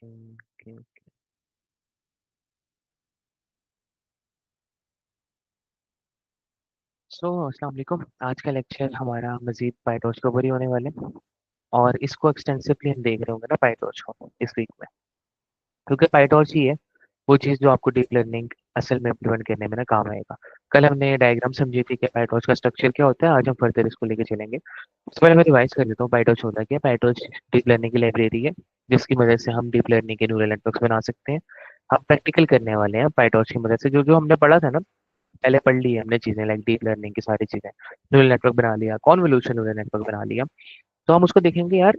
Okay. अस्सलाम वालेकुम। आज का लेक्चर हमारा मजीद पाइटॉर्च के ऊपर ही होने वाले हैं और इसको एक्सटेंसिवली हम देख रहे होंगे ना पाइटॉर्च को इस वीक में, क्योंकि पाइटॉर्च ही है वो चीज़ जो आपको डीप लर्निंग असल में इम्प्लीमेंट करने में ना काम आएगा। कल हमने डायग्राम समझी थी कि पाइटॉर्च का स्ट्रक्चर क्या होता है, आज हम फर्दर इसको लेके चलेंगे। उससे पहले मैं रिवाइज कर देता हूँ पाइटॉर्च होता क्या है। पाइटॉर्च डीप लर्निंग की लाइब्रेरी है जिसकी मदद से हम डीप लर्निंग के न्यूरल नेटवर्क्स बना सकते हैं। हम प्रैक्टिकल करने वाले हैं पाइटॉर्च की मदद से। जो जो हमने पढ़ा था ना, पहले पढ़ ली है हमने चीजें, लाइक डीप लर्निंग की सारी चीजें, न्यूरल नेटवर्क बना लिया, कॉन्वोल्यूशन न्यूरल नेटवर्क बना लिया। तो हम उसको देखेंगे यार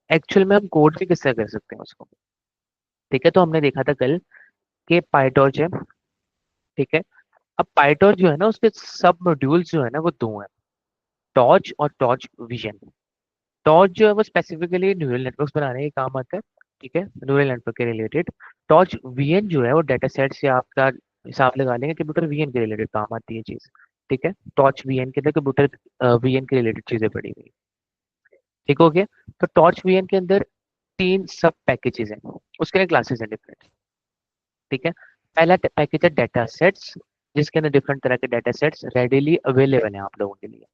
एक्चुअल में हम कोड भी किस तरह कर सकते हैं उसको। ठीक है, तो हमने देखा था कल कि पाइटॉर्च है। ठीक है, अब पाइटॉर्च जो है ना उसके सब मॉड्यूल्स जो है ना वो दो हैं, टॉर्च और टॉर्च विजन। टॉर्च जो है वो स्पेसिफिकली न्यूरल नेटवर्क्स बनाने के काम आता है। ठीक है, न्यूरल नेटवर्क के रिलेटेड। टॉर्च वीएन जो है वो डाटा सेट से आपका हिसाब लगा लेंगे, कंप्यूटर वीएन के रिलेटेड काम आती है चीज। ठीक है, टॉर्च वीएन के अंदर कंप्यूटर वीएन के रिलेटेड चीजें पड़ी हुई। ठीक हो गया। तो टॉर्च वीएन के अंदर तीन सब पैकेजेस हैं, उसके लिए क्लासेस हैं डिफरेंट। ठीक है, पहला पैकेज है डाटा सेट्स, जिसके अंदर डिफरेंट तरह के डाटा सेट्स रेडिली अवेलेबल हैं आप लोगों के लिए।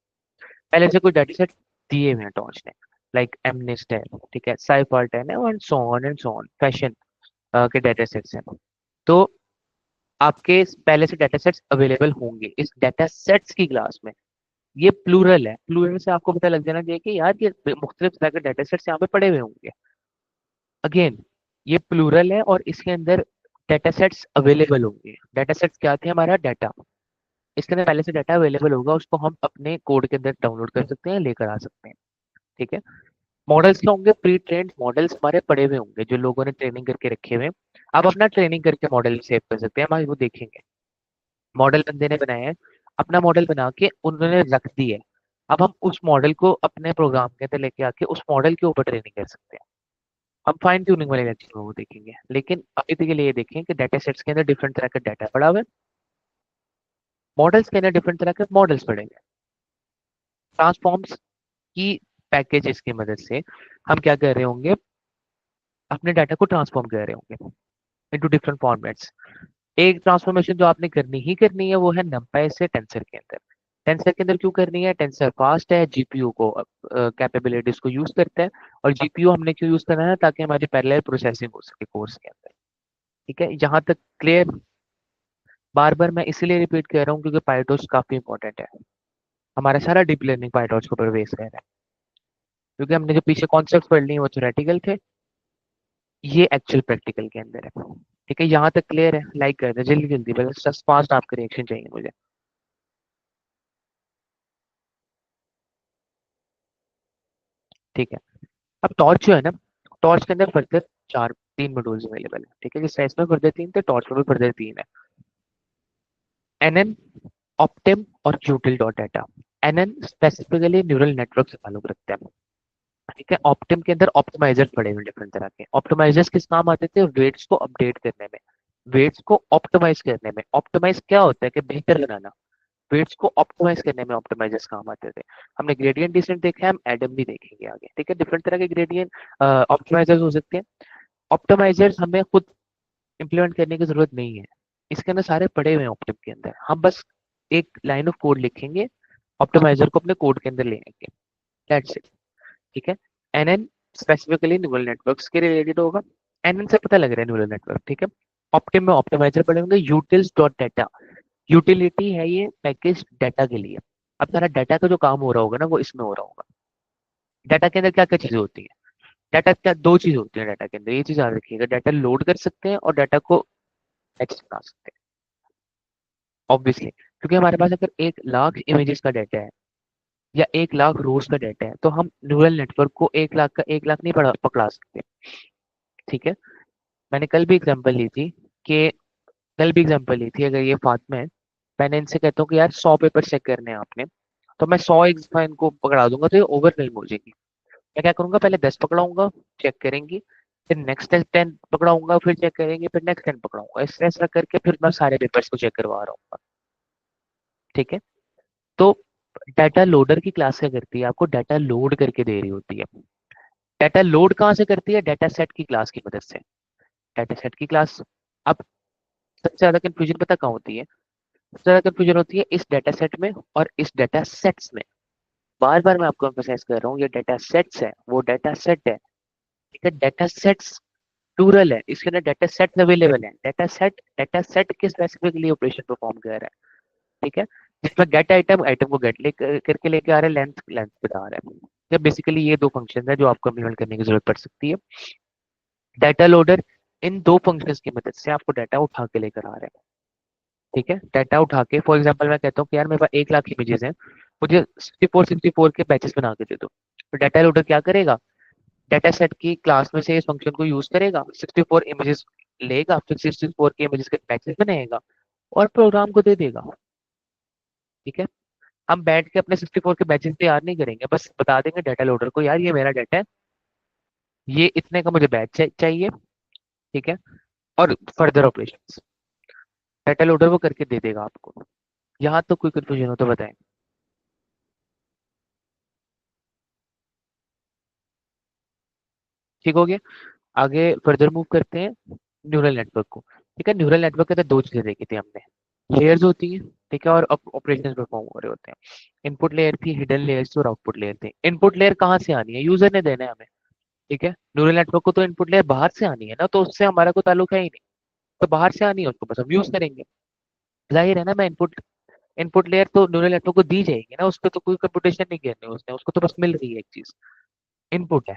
पहले से कुछ डाटा सेट दिए हुए हैं टॉर्च ने, लाइक एमनेस्ट है, ठीक है, साइफार्ट है एंड सो ऑन फैशन के डाटा सेट्स हैं। तो आपके पहले से डाटा सेट्स अवेलेबल होंगे इस डाटा सेट्स की क्लास में। ये प्लूरल है, प्लूरल से आपको पता लग जाना चाहिए कि यार ये मुख्तलिफ तरह के डाटा सेट्स यहाँ पे पड़े हुए होंगे। अगेन, ये प्लूरल है और इसके अंदर डाटा सेट्स अवेलेबल होंगे। डाटा सेट्स क्या थे? हमारा डाटा, इसके अंदर पहले से डाटा अवेलेबल होगा, उसको हम अपने कोड के अंदर डाउनलोड कर सकते हैं, लेकर आ सकते हैं। ठीक है, मॉडल्स क्या होंगे? प्री ट्रेन्ड मॉडल्स हमारे पड़े हुए होंगे जो लोगों ने ट्रेनिंग करके रखे हुए हैं। आप अपना ट्रेनिंग करके मॉडल सेव कर सकते हैं, हम आज वो देखेंगे। मॉडल बंदे ने बनाया है, अपना मॉडल बना के उन्होंने रख दी है। अब हम उस मॉडल को अपने प्रोग्राम के अंदर लेके आके उस मॉडल के ऊपर ट्रेनिंग कर सकते हैं। हम फाइन ट्यूनिंग वाले लेक्चर में वो देखेंगे, लेकिन अभी के लिए ये देखें कि डाटा सेट्स के अंदर डिफरेंट तरह का डाटा पड़ा हुआ है, मॉडल्स के अंदर डिफरेंट तरह के मॉडल्स पड़े हुए हैं। ट्रांसफॉर्म्स की पैकेजेस की मदद से हम क्या कर रहे होंगे? अपने डाटा को ट्रांसफॉर्म कर रहे होंगे इनटू डिफरेंट फॉर्मेट्स। एक ट्रांसफॉर्मेशन जो आपने करनी ही करनी है वो है नंपाई से टेंसर के अंदर। टेंसर के अंदर क्यों करनी है? टेंसर फास्ट है, जीपीयू को कैपेबिलिटीज को यूज करता है, और जीपीयू हमने क्यों यूज करना है? ताकि हमारी पैरेलल प्रोसेसिंग हो सके कोर्स के अंदर। ठीक है, यहाँ तक क्लियर? बार बार मैं इसीलिए रिपीट कर रहा हूँ क्योंकि पाइटॉर्च काफी इंपॉर्टेंट है। हमारा सारा डीप लर्निंग पाइटॉर्च के ऊपर बेस कर रहा है, क्योंकि हमने जो पीछे कॉन्सेप्ट पढ़ लिए वो थ्योरेटिकल थे, ये एक्चुअल प्रैक्टिकल के अंदर है। ठीक है, यहाँ तक क्लियर है? लाइक कर दे जल्दी जल्दी, बस फास्ट आपका रिएक्शन चाहिए मुझे। ठीक है, अब टॉर्च जो है ना, टॉर्च के अंदर फर्दर चार तीन मॉड्यूल्स अवेलेबल है। ठीक है, जिस साइज में फर्दर तीन थे, टॉर्च में भी फर्दर तीन है। एनएन, ऑप्टिम और क्यूटिल dot data. NN specifically neural network से ताल्लुक रखते हैं। ठीक है, ऑप्टिम के अंदर ऑप्टिमाइजर पड़े हुए डिफरेंट तरह के। ऑप्टिमाइजर्स किस काम आते थे? वेट्स को अपडेट करने में, वेट्स को ऑप्टिमाइज करने में। ऑप्टिमाइज क्या होता है? कि बेहतर बनाना। वेट्स को ऑप्टिमाइज करने में ऑप्टिमाइजर्स काम आते थे। हमने ग्रेडियंट डिसेंट देखा है, हम एडम भी देखेंगे आगे। ठीक है, डिफरेंट तरह के ग्रेडियंट ऑप्टिमाइजर्स हो सकते हैं। ऑप्टिमाइजर्स हमें खुद इंप्लीमेंट करने की जरूरत नहीं है, इसके अंदर सारे पड़े हुए हैं ऑप्टिम के अंदर। हम बस एक लाइन ऑफ कोड लिखेंगे, ऑप्टिमाइजर को अपने कोड के अंदर ले आएंगे, दैट्स इट। ठीक है, एनएन स्पेसिफिकली न्यूरल नेटवर्क्स के रिलेटेड होगा। एनएन से पता लग रहा है न्यूरल नेटवर्क। ठीक है, ऑप्टिम में ऑप्टिमाइजर पड़े होंगे। यूटिल्स डॉट डाटा, यूटिलिटी है ये पैकेज डाटा के लिए। अब सारा डाटा का जो काम हो रहा होगा ना वो इसमें हो रहा होगा। डाटा के अंदर क्या क्या चीजें होती है? डाटा क्या, दो चीज होती है डाटा के अंदर, ये चीज याद रखिएगा। डाटा लोड कर सकते हैं और डाटा को एक्सेस बना सकते हैं, ऑब्वियसली। क्योंकि हमारे पास अगर 1 लाख इमेजेस का डाटा है या 1 लाख रोज का डाटा है, तो हम न्यूरल नेटवर्क को 1 लाख का 1 लाख नहीं पकड़ा सकते। ठीक है, मैंने कल भी एग्जांपल ली थी कि अगर ये फातिमा है, मैंने इनसे कहता हूँ कि यार 100 पेपर चेक करने हैं आपने, तो मैं 100 इनको पकड़ा दूंगा तो ये ओवरवेल्म हो जाएगी। मैं क्या करूंगा? पहले 10 पकड़ाऊंगा, चेक करेंगी, फिर नेक्स्ट 10 पकड़ाऊंगा, फिर चेक करेंगे, फिर नेक्स्ट 10 पकड़ाऊंगा, इस तरह ऐसा करके फिर मैं सारे पेपर्स को चेक करवा रहा हूँ। ठीक है, तो डाटा लोडर की क्लास क्या करती है? आपको डाटा लोड करके दे रही होती है। डाटा लोड कहाँ से करती है? डाटा सेट की क्लास की मदद से। डाटा सेट की क्लास। अब सबसे ज्यादा कंफ्यूजन पता कहाँ होती है? सबसे ज्यादा कंफ्यूजन होती है इस डाटा सेट में और इस डाटा सेट्स में। बार बार मैं आपको एम्फसाइज कर रहा हूँ, ये डाटा सेट्स है, वो डाटा सेट है। ठीक है, डाटा सेट्स प्लूरल है, इसके अंदर डाटा सेट अवेलेबल है। डाटा सेट के स्पेसिफिकली ऑपरेशन परफॉर्म कर रहा है। ठीक है, जिसमें गेट आइटम, आइटम को गेट ले करके लेके आ रहा है, लेंथ लेंथ बता रहा है। तो बेसिकली ये दो फंक्शन है जो आपको इम्प्लीमेंट करने की जरूरत पड़ सकती है। डाटा लोडर इन दो फंक्शंस की मदद से आपको डाटा उठा के लेकर आ रहा है। ठीक है, डाटा उठा के फॉर एग्जांपल मैं कहता हूँ कि यार मेरे पास 1 लाख इमेजेस हैं, मुझे 64 के बैचेस बना के दे दो। तो डाटा लोडर क्या करेगा? डाटा सेट की क्लास में से इस फंक्शन को यूज करेगा, 64 इमेजेस लेगा, फिर 64 के इमेजेस के बैचेस बनाएगा और प्रोग्राम को दे देगा। ठीक है, हम बैठ के अपने 64 के बैचेस तैयार नहीं करेंगे, बस बता देंगे डाटा लोडर को यार ये मेरा डाटा है, ये इतने का मुझे बैच चाहिए। ठीक है, और फर्दर ऑपरेशंस डाटा लोडर वो करके दे देगा आपको। यहाँ तो कोई कंफ्यूजन हो तो बताएं। ठीक हो गया, आगे फर्दर मूव करते हैं न्यूरल नेटवर्क को। ठीक है, न्यूरल नेटवर्क के अंदर दो चीजें देखी थी हमने, लेयर्स होती हैं, ठीक है, और ऑपरेशंस परफॉर्म हो रहे होते हैं। इनपुट लेयर थी, हिडन लेयर्स और आउटपुट लेयर थी। इनपुट लेयर कहाँ से आनी है? यूजर ने देना है हमें। ठीक है, न्यूरल नेटवर्क को तो इनपुट लेयर बाहर से आनी है ना, तो उससे हमारा कोई ताल्लुक है ही नहीं। तो बाहर से आनी है, उसको बस हम यूज करेंगे। जाहिर है ना, मैं इनपुट इनपुट लेयर तो न्यूरल नेटवर्क को दी जाएगी ना, उस पर तो कोई कंप्यूटेशन नहीं करनी है उसने, उसको तो बस मिल रही है एक चीज, इनपुट है।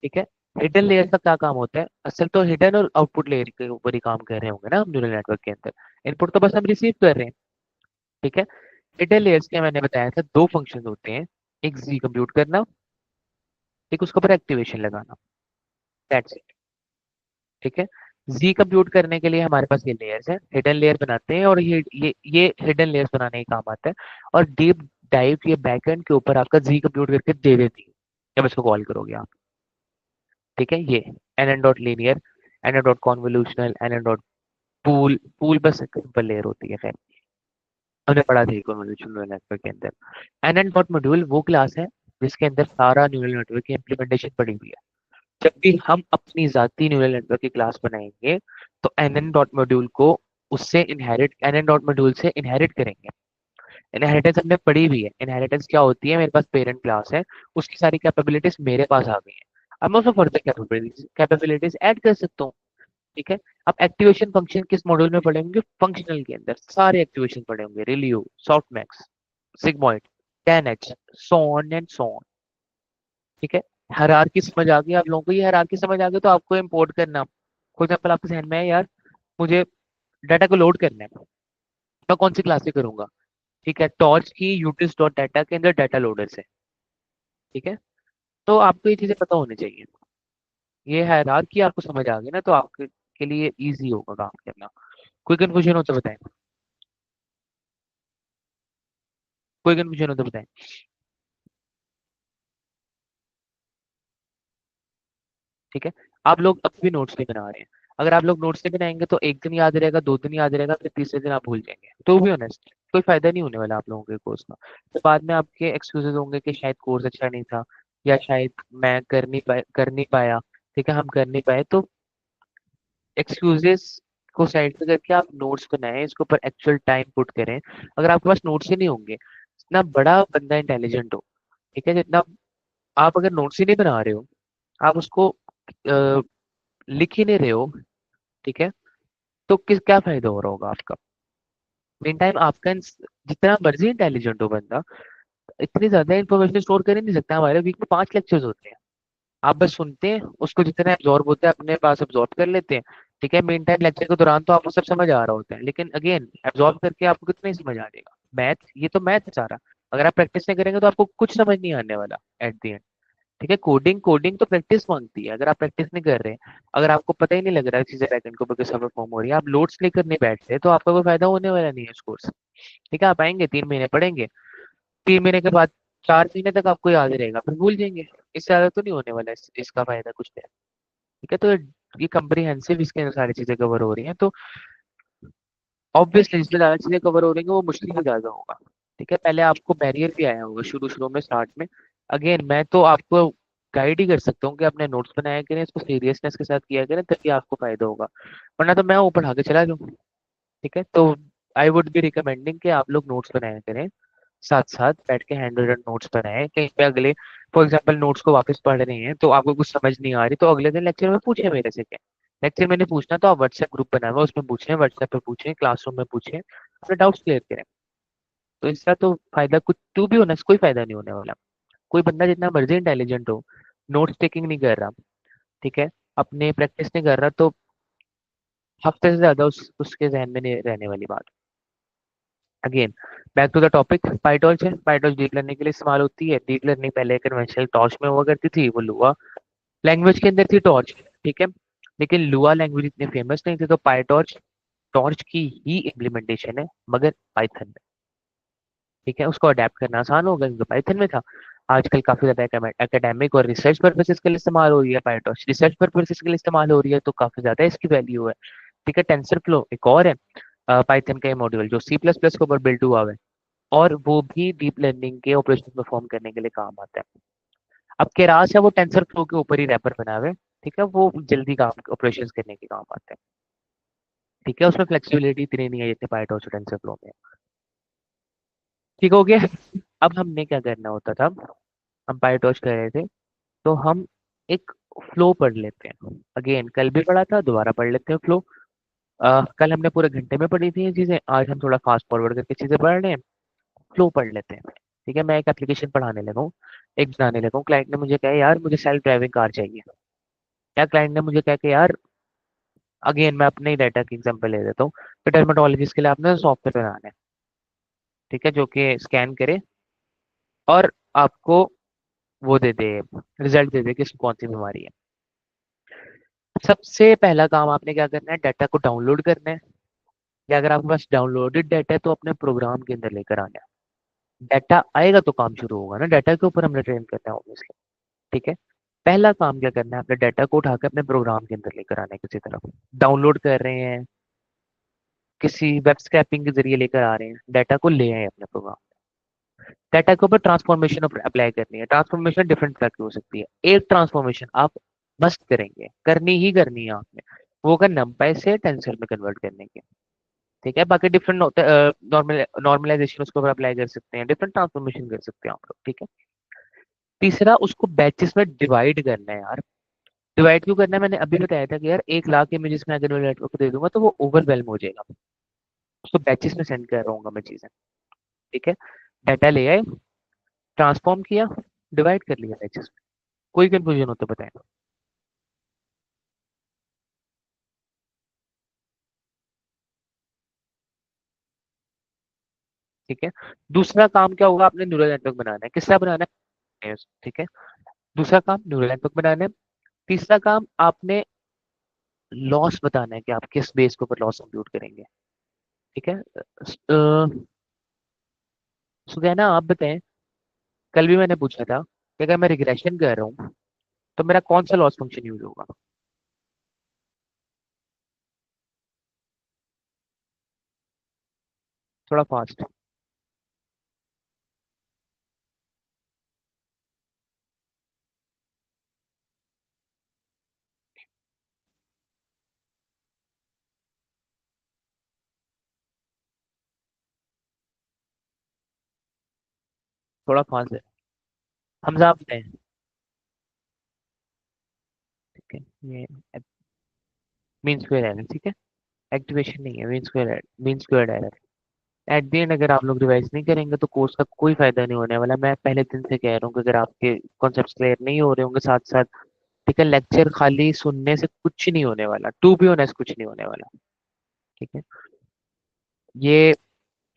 ठीक है, हिडन लेयर का क्या काम होता है? असल तो हिडन और आउटपुट लेयर के ऊपर ही काम कर रहे होंगे ना हम न्यूरल नेटवर्क के अंदर। इनपुट तो बस हम रिसीव कर रहे हैं। ठीक है, हिडन लेयर्स के मैंने बताया था दो फंक्शन होते हैं, एक जी कंप्यूट करना, एक उसके ऊपर एक्टिवेशन लगाना। That's it. ठीक है, जी कंप्यूट करने के लिए हमारे पास ये लेयर्स है, हिडन लेयर बनाते हैं, और ये हिडन लेयर्स बनाने का काम आता है। और डीप डाइव ये बैकएंड के ऊपर आपका जी कंप्यूट करके दे देती है जब इसको कॉल करोगे आप। ठीक है, ये n dot linear, n dot convolutional, n dot pool, pool बस एक सिंपल लेयर होती है। खैर, हमने पढ़ा था कॉन्वोल्यूशन न्यूरल नेटवर्क के अंदर। एन डॉट मॉड्यूल वो क्लास है जिसके अंदर सारा न्यूरल नेटवर्क की इम्प्लीमेंटेशन पड़ी हुई है। जब भी हम अपनी जाती न्यूरल नेटवर्क की क्लास बनाएंगे तो एन डॉट मॉड्यूल को उससे इनहेरिट, एन डॉट मॉड्यूल से इनहेरिट करेंगे। इनहेरिटेंस हमने पढ़ी हुई है। इनहेरिटेंस क्या होती है? मेरे पास पेरेंट क्लास है, उसकी सारी कैपेबिलिटीज मेरे पास आ गई है, अब मैं उसमें फर्दर कैपेबिलिटीज ऐड कर सकता हूँ। ठीक है, अब एक्टिवेशन फंक्शन किस मॉड्यूल में पढ़े होंगे? फंक्शनल के अंदर सारे एक्टिवेशन पढ़े होंगे, ReLU, softmax, sigmoid, tanh, so on and so on. ठीक है, हायरार्की समझ आ गई आप लोगों को? ये हायरार्की समझ आ गई तो आपको इंपोर्ट करना, फॉर एग्जाम्पल आपके जहन में है यार मुझे डाटा को लोड करना है, मैं कौन सी क्लास से करूंगा? ठीक है, टॉर्च की यूटिस डॉट डाटा के अंदर डाटा लोडर से। ठीक है, तो आपको ये चीजें पता होनी चाहिए। ये हायरार्की आपको समझ आ गई ना, तो आपके के लिए इजी होगा काम करना। कोई कंफ्यूजन हो तो बताएं, कोई कंफ्यूजन हो तो बताएं। ठीक है, आप लोग अब भी नोट्स नहीं बना रहे हैं। अगर आप लोग नोट्स नहीं बनाएंगे तो एक दिन याद रहेगा, 2 दिन याद रहेगा, फिर तीसरे दिन आप भूल जाएंगे। तो भी ऑनेस्ट कोई फायदा नहीं होने वाला आप लोगों के कोर्स का। तो बाद में आपके एक्सक्यूजेस होंगे कि शायद कोर्स अच्छा नहीं था, या शायद मैं कर नहीं पाया। ठीक है, हम कर नहीं पाए, तो एक्सक्यूजेस को साइड पे करके आप नोट्स बनाएं, इसके ऊपर एक्चुअल टाइम पुट करें। अगर आपके पास नोट्स ही नहीं होंगे, जितना बड़ा बंदा इंटेलिजेंट हो, ठीक है, जितना आप अगर नोट्स ही नहीं बना रहे हो, आप उसको लिख ही नहीं रहे हो, ठीक है, तो किस क्या फायदा हो रहा होगा आपका? मेन टाइम आपका जितना मर्जी इंटेलिजेंट हो बंदा, इतनी ज्यादा इन्फॉर्मेशन स्टोर कर ही नहीं सकता। हमारे वीक में 5 लेक्चर्स होते हैं, आप बस सुनते हैं, उसको जितना एब्जॉर्ब होता है अपने पास एब्जॉर्ब कर लेते हैं। ठीक है, मेन टाइम लेक्चर के दौरान तो आपको सब समझ आ रहा होता है, लेकिन अगेन एब्जॉर्ब करके आपको कितना ही समझ आ जाएगा? मैथ, ये तो मैथ है सारा। अगर आप प्रैक्टिस नहीं करेंगे तो आपको कुछ समझ नहीं आने वाला एट द एंड। ठीक है, कोडिंग कोडिंग तो प्रैक्टिस मांगती है। अगर आप प्रैक्टिस नहीं कर रहे हैं, अगर आपको पता ही नहीं लग रहा है चीजें बैकएंड के ऊपर कैसे परफॉर्म हो रही है, आप लोड्स लेकर नहीं बैठते, तो आपका कोई फायदा होने वाला नहीं है उस कोर्स। ठीक है, आप आएंगे 3 महीने पढ़ेंगे, 3 महीने के बाद 4 महीने तक आपको याद रहेगा, फिर भूल जाएंगे। इससे ज्यादा तो नहीं होने वाला इसका फायदा कुछ नहीं। ठीक है, तो ये कम्प्रीहेंसिव, इसके अंदर सारी चीजें कवर हो रही हैं, तो ऑब्वियसली जिसमें ज्यादा चीजें कवर हो रही हैं वो मुश्किल भी ज्यादा होगा। ठीक है, पहले आपको बैरियर भी आया होगा शुरू शुरू में, स्टार्ट में। अगेन मैं तो आपको गाइड ही कर सकता हूँ कि अपने नोट्स बनाया करें, इसको सीरियसनेस के साथ किया करें, तभी आपको फायदा होगा, वरना तो मैं वो पढ़ा के चला जाऊँ। ठीक है, तो आई वुड बी रिकमेंडिंग कि आप लोग नोट्स बनाया करें, साथ साथ बैठ के हैंड रिटन नोट्स बनाएं, कहीं पे अगले फॉर एग्जांपल नोट्स को वापस पढ़ रहे हैं तो आपको कुछ समझ नहीं आ रही, तो अगले दिन लेक्चर में पूछे मेरे से, क्या लेक्चर में नहीं पूछना तो आप व्हाट्सएप ग्रुप बना हुआ है, उसमें पूछें, व्हाट्सएप पे पूछें, क्लासरूम में पूछें, अपने डाउट्स क्लियर करें। तो इसका तो फायदा कुछ टू भी होना, कोई फायदा नहीं होने वाला। कोई बंदा जितना मर्जी इंटेलिजेंट हो, नोट्स टेकिंग नहीं कर रहा, ठीक है, अपने प्रैक्टिस नहीं कर रहा, तो हफ्ते से ज्यादा उसके जहन में नहीं रहने वाली बात। Again back to the topic, PyTorch है, पाइटॉर्च डीप लर्निंग के लिए इस्तेमाल होती है। डीप लर्निंग पहले कन्वेंशनल टॉर्च में हुआ करती थी, वो लुआ लैंग्वेज के अंदर थी टॉर्च, ठीक है, लेकिन लुआ लैंग्वेज इतने फेमस नहीं थे, तो पाइटॉर्च टॉर्च की ही इम्प्लीमेंटेशन है, मगर पाइथन में। ठीक है, उसको अडेप्ट करना आसान होगा क्योंकि पाइथन में था। आजकल काफी ज्यादा एकेडमिक और रिसर्च पर्पसेस के लिए इस्तेमाल हो रही है पाइटॉर्च, रिसर्च पर्पसेस के लिए इस्तेमाल हो रही है, तो काफी ज्यादा इसकी वैल्यू है। ठीक है, टेंसर फ्लो एक और है पाइथन का मॉड्यूल जो सी प्लस प्लस के ऊपर बिल्ड हुआ है, और वो भी डीप लर्निंग के ऑपरेशन परफॉर्म करने के लिए काम आता है। अब केरास है, वो टेंसर फ्लो के ऊपर ही रैपर बना हुआ है, ठीक है, वो जल्दी काम ऑपरेशन करने के काम आते हैं। ठीक है, उसमें फ्लेक्सिबिलिटी इतनी नहीं है जितने पाइटॉर्च और टेंसर फ्लो में। ठीक हो गया। अब हमने क्या करना होता था, हम पाइटॉर्च कर रहे थे, तो हम एक फ्लो पढ़ लेते हैं। अगेन कल भी पढ़ा था, दोबारा पढ़ लेते हैं फ्लो। कल हमने पूरे घंटे में पढ़ी थी ये चीजें, आज हम थोड़ा फास्ट फॉरवर्ड करके चीजें पढ़ रहे हैं, फ्लो पढ़ लेते हैं। ठीक है, मैं एक एप्लीकेशन पढ़ाने लगा हूँ, एक बनाने लगा हूँ, क्लाइंट ने मुझे कहा यार मुझे सेल्फ ड्राइविंग कार चाहिए, या क्लाइंट ने मुझे कहा कि यार, अगेन मैं अपने ही डाटा की एग्जांपल ले देता हूँ, कि डर्मेटोलॉजिस्ट के लिए आपने सॉफ्टवेयर बनाना है, ठीक है, जो कि स्कैन करे और आपको वो दे दे, रिजल्ट दे दे कि इसको कौन सी बीमारी है। सबसे पहला काम आपने क्या करना है, डाटा को डाउनलोड करना है, या अगर आपके पास डाउनलोडेड डाटा है तो अपने प्रोग्राम के अंदर लेकर आना है। डाटा आएगा तो काम शुरू होगा ना, डाटा के ऊपर हमने ट्रेन करना है ऑब्वियसली। ठीक है, पहला काम क्या करना है, अपने डाटा को उठाकर अपने प्रोग्राम के अंदर लेकर आना है, किसी तरफ डाउनलोड कर रहे हैं, किसी वेब स्क्रैपिंग के जरिए लेकर आ रहे हैं, डाटा को ले आए अपने प्रोग्राम। डाटा के ऊपर ट्रांसफॉर्मेशन अप्लाई करनी है, ट्रांसफॉर्मेशन डिफरेंट तरह की हो सकती है। एक ट्रांसफॉर्मेशन आप मस्ट करेंगे, करनी ही करनी है आपने, वो अगर नंपाई से टेंसर में कन्वर्ट करने की। ठीक है, बाकी डिफरेंट होता है, नॉर्मलाइजेशन उसके ऊपर अप्लाई कर सकते हैं, डिफरेंट ट्रांसफॉर्मेशन कर सकते हैं आप लोग। ठीक है, तीसरा उसको बैचेस में डिवाइड करना है यार। डिवाइड क्यों करना है, मैंने अभी बताया था कि यार 1 लाख इमेजेस में अगर मैं नेटवर्क को दे दूंगा तो वो ओवरवेलम हो जाएगा, उसको बैचेस में सेंड कर रहा हूँ मैं चीजें। ठीक है, डाटा ले आए, ट्रांसफॉर्म किया, डिवाइड कर लिया बैचेस में। कोई कंफ्यूजन हो तो बताएं। ठीक है, दूसरा काम क्या होगा, आपने न्यूरल नेटवर्क बनाना है, किसका बनाना है, ठीक है, दूसरा काम न्यूरल नेटवर्क बनाना है। तीसरा काम आपने लॉस बताना है कि आप किस बेस के ऊपर लॉस कंप्यूट करेंगे। ठीक है, सुगैना आप बताएं, कल भी मैंने पूछा था कि अगर मैं रिग्रेशन कर रहा हूँ तो मेरा कौन सा लॉस फंक्शन यूज होगा। थोड़ा फास्ट। थोड़ा फास्ट है, हमजा आप बताएं। ठीक है, ये मीन स्क्वायर एरर, ठीक है, एक्टिवेशन नहीं है, mean square error. At the end अगर आप लोग रिवाइज नहीं करेंगे तो कोर्स का कोई फायदा नहीं होने वाला। मैं पहले दिन से कह रहा हूँ कि अगर आपके कॉन्सेप्ट क्लियर नहीं हो रहे होंगे साथ साथ, ठीक है, लेक्चर खाली सुनने से कुछ नहीं होने वाला, टू बी ऑनेस्ट कुछ नहीं होने वाला। ठीक है, ये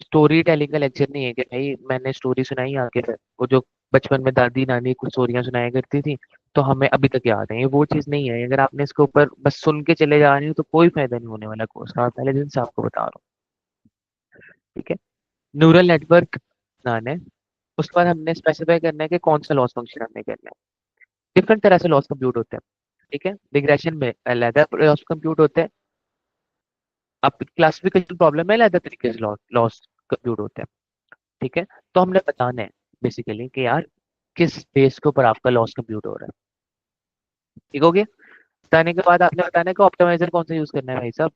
स्टोरी टेलिंग का लेक्चर नहीं है कि भाई मैंने स्टोरी सुनाई आगे, वो जो बचपन में दादी नानी कुछ स्टोरियां सुनाया करती थी तो हमें अभी तक याद है, ये वो चीज नहीं है। अगर आपने इसके ऊपर बस सुन के चले जा रहे हो तो कोई फायदा नहीं होने वाला कोर्स का, पहले दिन से आपको बता रहा हूँ। ठीक है, न्यूरल नेटवर्क बनाना है, उसके बाद हमने स्पेसिफाई करना है कि कौन सा लॉस फंक्शन हमने करना है। डिफरेंट तरह से लॉस कंप्यूट होते हैं। ठीक है, रिग्रेशन में अलग लॉस कंप्यूट होते हैं, अब क्लासिफिकेशन प्रॉब्लम में अलग तरीके से लॉस कंप्यूट होते हैं। ठीक है, तो हमने बताना है बेसिकली कि यार किस बेस के ऊपर आपका लॉस कंप्यूट हो रहा है। ठीक हो गया? बताने के बाद आपने बताना है कि ऑप्टिमाइजर कौन सा यूज करना है भाई साहब।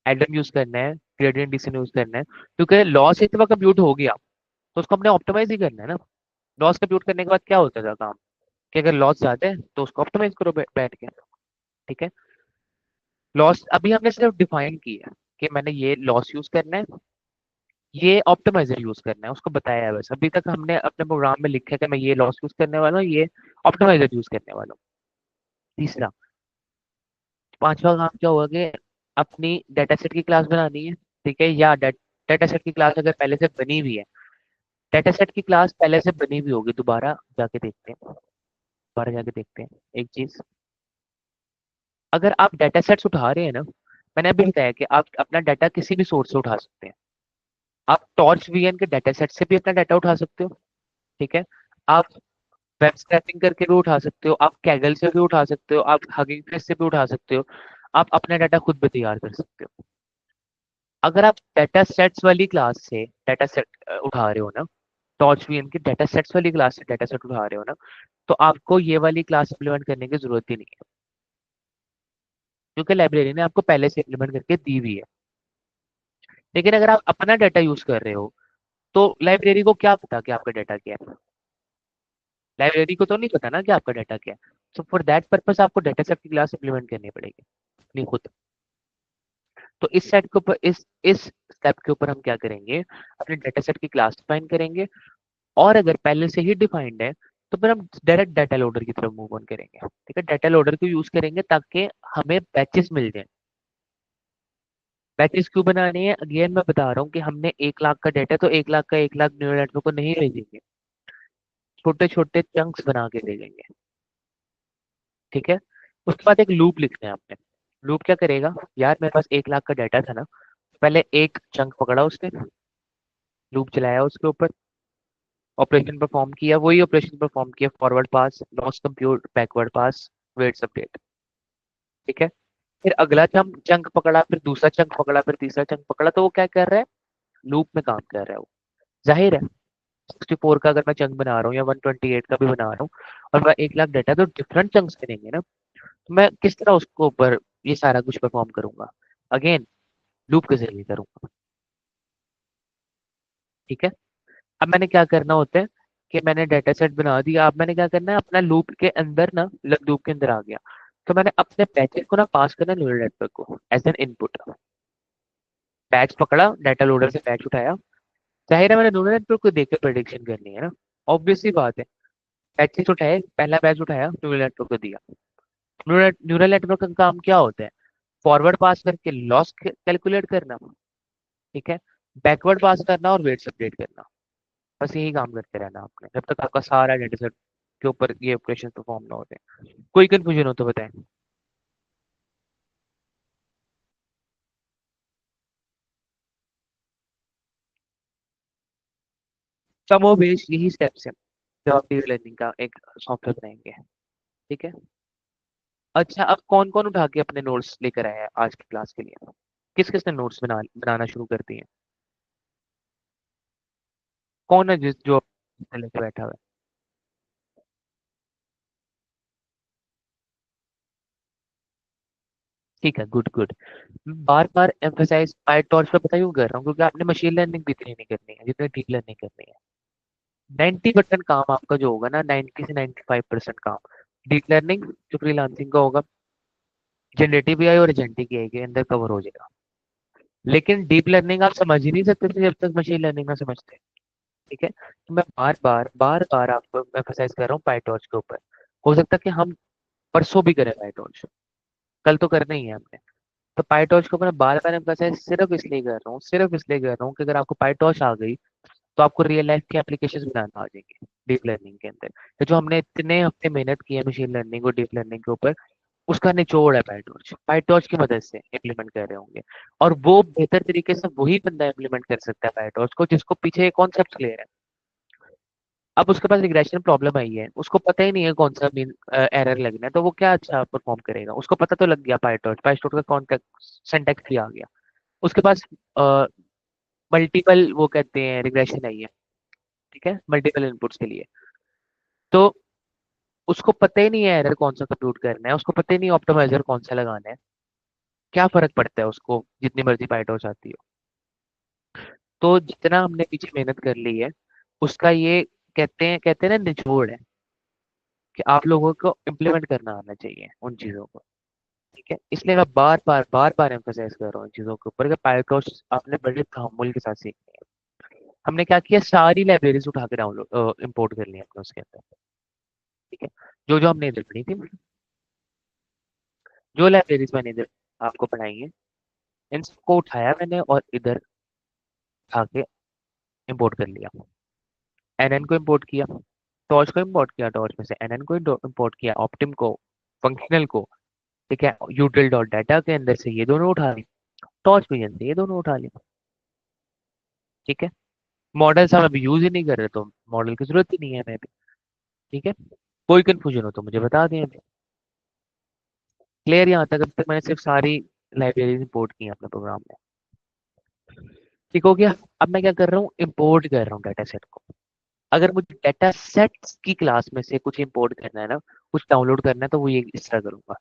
एडम यूज करना है, ग्रेडियंट डिसेंट यूज करना है, क्योंकि लॉस एक बार कंप्यूट हो गया तो उसको हमने ऑप्टिमाइज ही करना है ना। लॉस कंप्यूट करने के बाद क्या होता था काम, कि अगर लॉस ज्यादा है तो उसको ऑप्टिमाइज करो बैठ के। ठीक है। लॉस अभी हमने सिर्फ डिफाइन किया कि मैंने ये लॉस यूज करना है, ये ऑप्टिमाइजर यूज करना है, उसको बताया है बस। अभी तक हमने अपने प्रोग्राम में लिखा है कि मैं ये लॉस यूज करने वाला हूँ, ये ऑप्टिमाइजर यूज करने वाला हूँ। तीसरा, पांचवा काम क्या होगा कि अपनी डेटा सेट की क्लास बनानी है। ठीक है, या डेटा सेट की क्लास अगर पहले से बनी हुई है, डेटा सेट की क्लास पहले से बनी हुई होगी, दोबारा जाके देखते हैं, दोबारा जाके देखते हैं एक चीज। अगर आप डेटा सेट्स उठा रहे हैं ना, मैंने अभी बताया कि आप अपना डाटा किसी भी सोर्स से उठा सकते हैं। आप टॉर्च वीएन के डाटा सेट से भी अपना डाटा उठा सकते हो। ठीक है। आप वेब स्क्रैपिंग करके भी उठा सकते हो, आप कैगल से भी उठा सकते हो, आप हगिंग फेस से भी उठा सकते हो। आप अपना डाटा खुद भी तैयार कर सकते हो। अगर आप डाटा सेट्स वाली क्लास से डाटा सेट उठा रहे हो ना, टॉर्च वीएन की डाटा सेट्स वाली क्लास से डाटा सेट उठा रहे हो ना, तो आपको ये वाली क्लास इम्प्लीमेंट करने की जरूरत ही नहीं है, क्योंकि लाइब्रेरी ने आपको पहले से इम्प्लीमेंट करके दी हुई है। लेकिन अगर आप अपना डाटा यूज कर रहे हो, तो लाइब्रेरी को क्या पता कि आपका डाटा क्या है? लाइब्रेरी को तो नहीं पता ना कि आपका डाटा क्या है। तो फॉर दैट पर्पस आपको डाटा सेट की क्लास इम्प्लीमेंट करनी पड़ेगी अपनी खुद। तो इस सेट के ऊपर इस स्टेप के ऊपर हम क्या करेंगे, अपने डाटा सेट की क्लास डिफाइन करेंगे। और अगर पहले से ही डिफाइंड है, तो फिर हम डायरेक्ट डाटा लोडर की तरफ मूव ऑन करेंगे। ठीक है, डाटा लोडर को यूज करेंगे ताकि हमें बैचेस मिल जाए। बैचेस क्यों बनाने हैं, अगेन मैं बता रहा हूँ कि हमने 1 लाख का डाटा, तो 1 लाख का 1 लाख न्यूरल नेटवर्क को नहीं भेजेंगे, छोटे छोटे चंक्स बना के भेजेंगे। ठीक है। उसके बाद एक लूप लिखना है आपने। लूप क्या करेगा, यार मेरे पास 1 लाख का डाटा था ना, पहले एक चंक पकड़ा उसने, लूप चलाया उसके ऊपर, ऑपरेशन परफॉर्म किया, वही ऑपरेशन परफॉर्म किया, फॉरवर्ड पास, लॉस कंप्यूट, बैकवर्ड पास, वेट्स अपडेट। ठीक है। फिर अगला चंक चंक पकड़ा, फिर दूसरा चंक पकड़ा, फिर तीसरा चंक पकड़ा, तो वो क्या कर रहा है, लूप में काम कर रहा है वो। जाहिर है 64 का अगर मैं चंक बना रहा हूँ या 128 का भी बना रहा हूँ, और मैं 1 लाख डाटा, तो डिफरेंट चंक्स बनेंगे ना। तो मैं किस तरह उसको ऊपर ये सारा कुछ परफॉर्म करूंगा, अगेन लूप के जरिए करूंगा। ठीक है। अब मैंने क्या करना होता है कि मैंने डेटा सेट बना दिया, अब मैंने क्या करना है, अपना लूप के अंदर ना, लूप के अंदर आ गया, तो मैंने अपने पैकेट को ना पास करना न्यूरल नेटवर्क को एज एन इनपुट। बैच पकड़ा, डाटा लोडर से बैच उठाया, जाहिर है मैंने न्यूरल नेटवर्क को देख के प्रेडिक्शन करनी है ना, ऑब्वियस सी बात है। बैचेस उठाए, पहला बैच उठाया, न्यूरल नेटवर्क को दिया। न्यूरल नेटवर्क का काम क्या होता है, फॉरवर्ड पास करके लॉस कैलकुलेट करना। ठीक है। बैकवर्ड पास करना और वेट्स अपडेट करना। बस यही काम करते रहना आपने, जब तक आपका सारा डेटा सेट के ऊपर ये ऑपरेशन परफॉर्म ना होते। कोई कंफ्यूजन हो तो बताएं। कमोबेश यही स्टेप्स है जब आप डीप लर्निंग का एक सॉफ्टवेयर बनाएंगे। ठीक है। अच्छा, अब कौन कौन उठा के अपने नोट्स लेकर आया है आज की क्लास के लिए, किस किसने नोट्स बनाना शुरू कर दिए? कौन है जिस जो लेके बैठा हुआ है? ठीक है, गुड गुड। बार बार एम्फेसाइज पाइटॉर्च पे पता क्यों कर रहा हूँ, क्योंकि आपने मशीन लर्निंग भी इतनी नहीं करनी है जितनी डीप लर्निंग करनी है। 90% काम आपका जो होगा ना, 90 से 95% काम डीप लर्निंग जो फ्रीलांसिंग का होगा, जनरेटिव एआई और एजेंटिक एआई के अंदर कवर हो जाएगा। लेकिन डीप लर्निंग आप समझ ही नहीं सकते थे जब तक मशीन लर्निंग ना समझते। ठीक है, तो मैं बार बार आपको एम्फेसाइज कर रहा हूँ पाइटॉर्च के ऊपर। हो सकता है कि हम परसों भी करें पाइटॉर्च, कल तो करना ही है हमने। तो पाइटॉर्च को मैं बार बार एम्फेसाइज सिर्फ इसलिए कर रहा हूँ, सिर्फ इसलिए कर रहा हूँ कि अगर आपको पाइटॉर्च आ गई, तो आपको रियल लाइफ के एप्लीकेशंस बनाना आ जाएंगे डीप लर्निंग के अंदर। तो जो हमने इतने हफ्ते मेहनत की है मशीन लर्निंग और डीप लर्निंग के ऊपर, उसका निचोड़ है पाइटॉर्च। पाइटॉर्च की मदद से इम्प्लीमेंट कर रहे होंगे, और वो बेहतर तरीके से वही बंदा इम्प्लीमेंट कर सकता है पाइटॉर्च को जिसको पीछे कॉन्सेप्ट क्लियर है। अब उसके पास रिग्रेशन प्रॉब्लम आई है, उसको पता ही नहीं है कौन सा मीन एरर लगना है, तो वो क्या अच्छा परफॉर्म करेगा, उसको पता तो लग गया पाइटॉर्च, पाइटॉर्च का कॉन्टेक्ट सिंटैक्स भी आ गया उसके पास। मल्टीपल वो कहते हैं रिग्रेशन आई है। ठीक है, मल्टीपल इनपुट्स के लिए। तो उसको पता ही नहीं है एरर कौन सा कंप्यूट करना है, उसको पता ही नहीं ऑप्टिमाइजर कौन सा लगाना है। क्या फर्क पड़ता है उसको जितनी मर्जी पाइटॉच आती हो। तो जितना हमने पीछे मेहनत कर ली है उसका ये कहते हैं ना निचोड़ है कि आप लोगों को इम्प्लीमेंट करना आना चाहिए उन चीजों को। ठीक है, इसलिए मैं बार बार एम्फोसाइज कर रहा हूँ इन चीजों के ऊपर कि पाइटॉच आपने बड़े तहम्मुल के साथ सीखनी है। हमने क्या किया, सारी लाइब्रेरीज उठा के डाउनलोड इंपोर्ट कर ली हमने उसके अंदर। ठीक है, जो जो हमने इधर पढ़ी थी, जो लाइब्रेरीज मैंने इधर आपको पढ़ाई है, इन सबको उठाया मैंने और इधर उठा के इम्पोर्ट कर लिया। एनएन को इम्पोर्ट किया, टॉर्च को इम्पोर्ट किया, टॉर्च में से एनएन को इम्पोर्ट किया, ऑप्टिम को, फंक्शनल को। ठीक है, यूटिल डॉट डाटा के अंदर से ये दोनों उठा लिए, टॉर्च विजन से ये दोनों उठा लिए। ठीक है, मॉडल्स हम अभी यूज ही नहीं कर रहे तो मॉडल की जरूरत ही नहीं है हमें अभी। ठीक है, कोई कंफ्यूजन हो तो मुझे बता दें अभी। क्लियर यहाँ तक? अब तक मैंने सिर्फ सारी लाइब्रेरीज इंपोर्ट की हैं अपने प्रोग्राम में। ठीक हो गया। अब मैं क्या कर रहा हूँ, इंपोर्ट कर रहा हूँ डाटा सेट को। अगर मुझे डाटा सेट्स की क्लास में से कुछ इंपोर्ट करना है ना, कुछ डाउनलोड करना है, तो वो ये इस तरह करूंगा।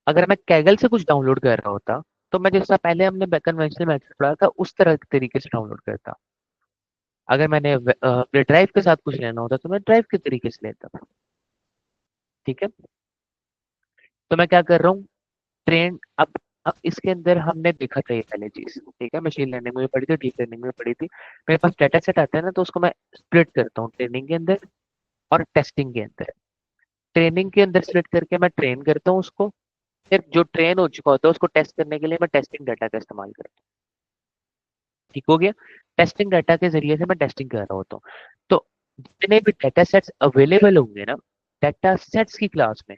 अगर मैं कैगल से कुछ डाउनलोड कर रहा होता तो मैं जैसा पहले हमने कन्वेंशनल मेथड पढ़ा था उस तरह के तरीके से डाउनलोड करता। अगर मैंने अपने ड्राइव के साथ कुछ लेना होता तो मैं ड्राइव के तरीके से लेता। ठीक है, तो मैं क्या कर रहा हूँ, ट्रेन अब इसके अंदर हमने देखा था ये पहले चीज। ठीक है, मशीन लर्निंग में भी पढ़ी थी, डीप लर्निंग में भी पढ़ी थी। मेरे पास डाटा सेट आता है ना, तो उसको मैं स्प्लिट करता हूँ ट्रेनिंग के अंदर और टेस्टिंग के अंदर। ट्रेनिंग के अंदर स्प्लिट करके मैं ट्रेन करता हूँ उसको, फिर जो ट्रेन हो चुका होता है उसको टेस्ट करने के लिए मैं टेस्टिंग डाटा का इस्तेमाल करता हूँ। ठीक हो गया, टेस्टिंग डाटा के जरिए से मैं टेस्टिंग कर रहा होता हूँ। तो जितने भी डाटा सेट्स अवेलेबल होंगे ना डाटा सेट्स की क्लास में,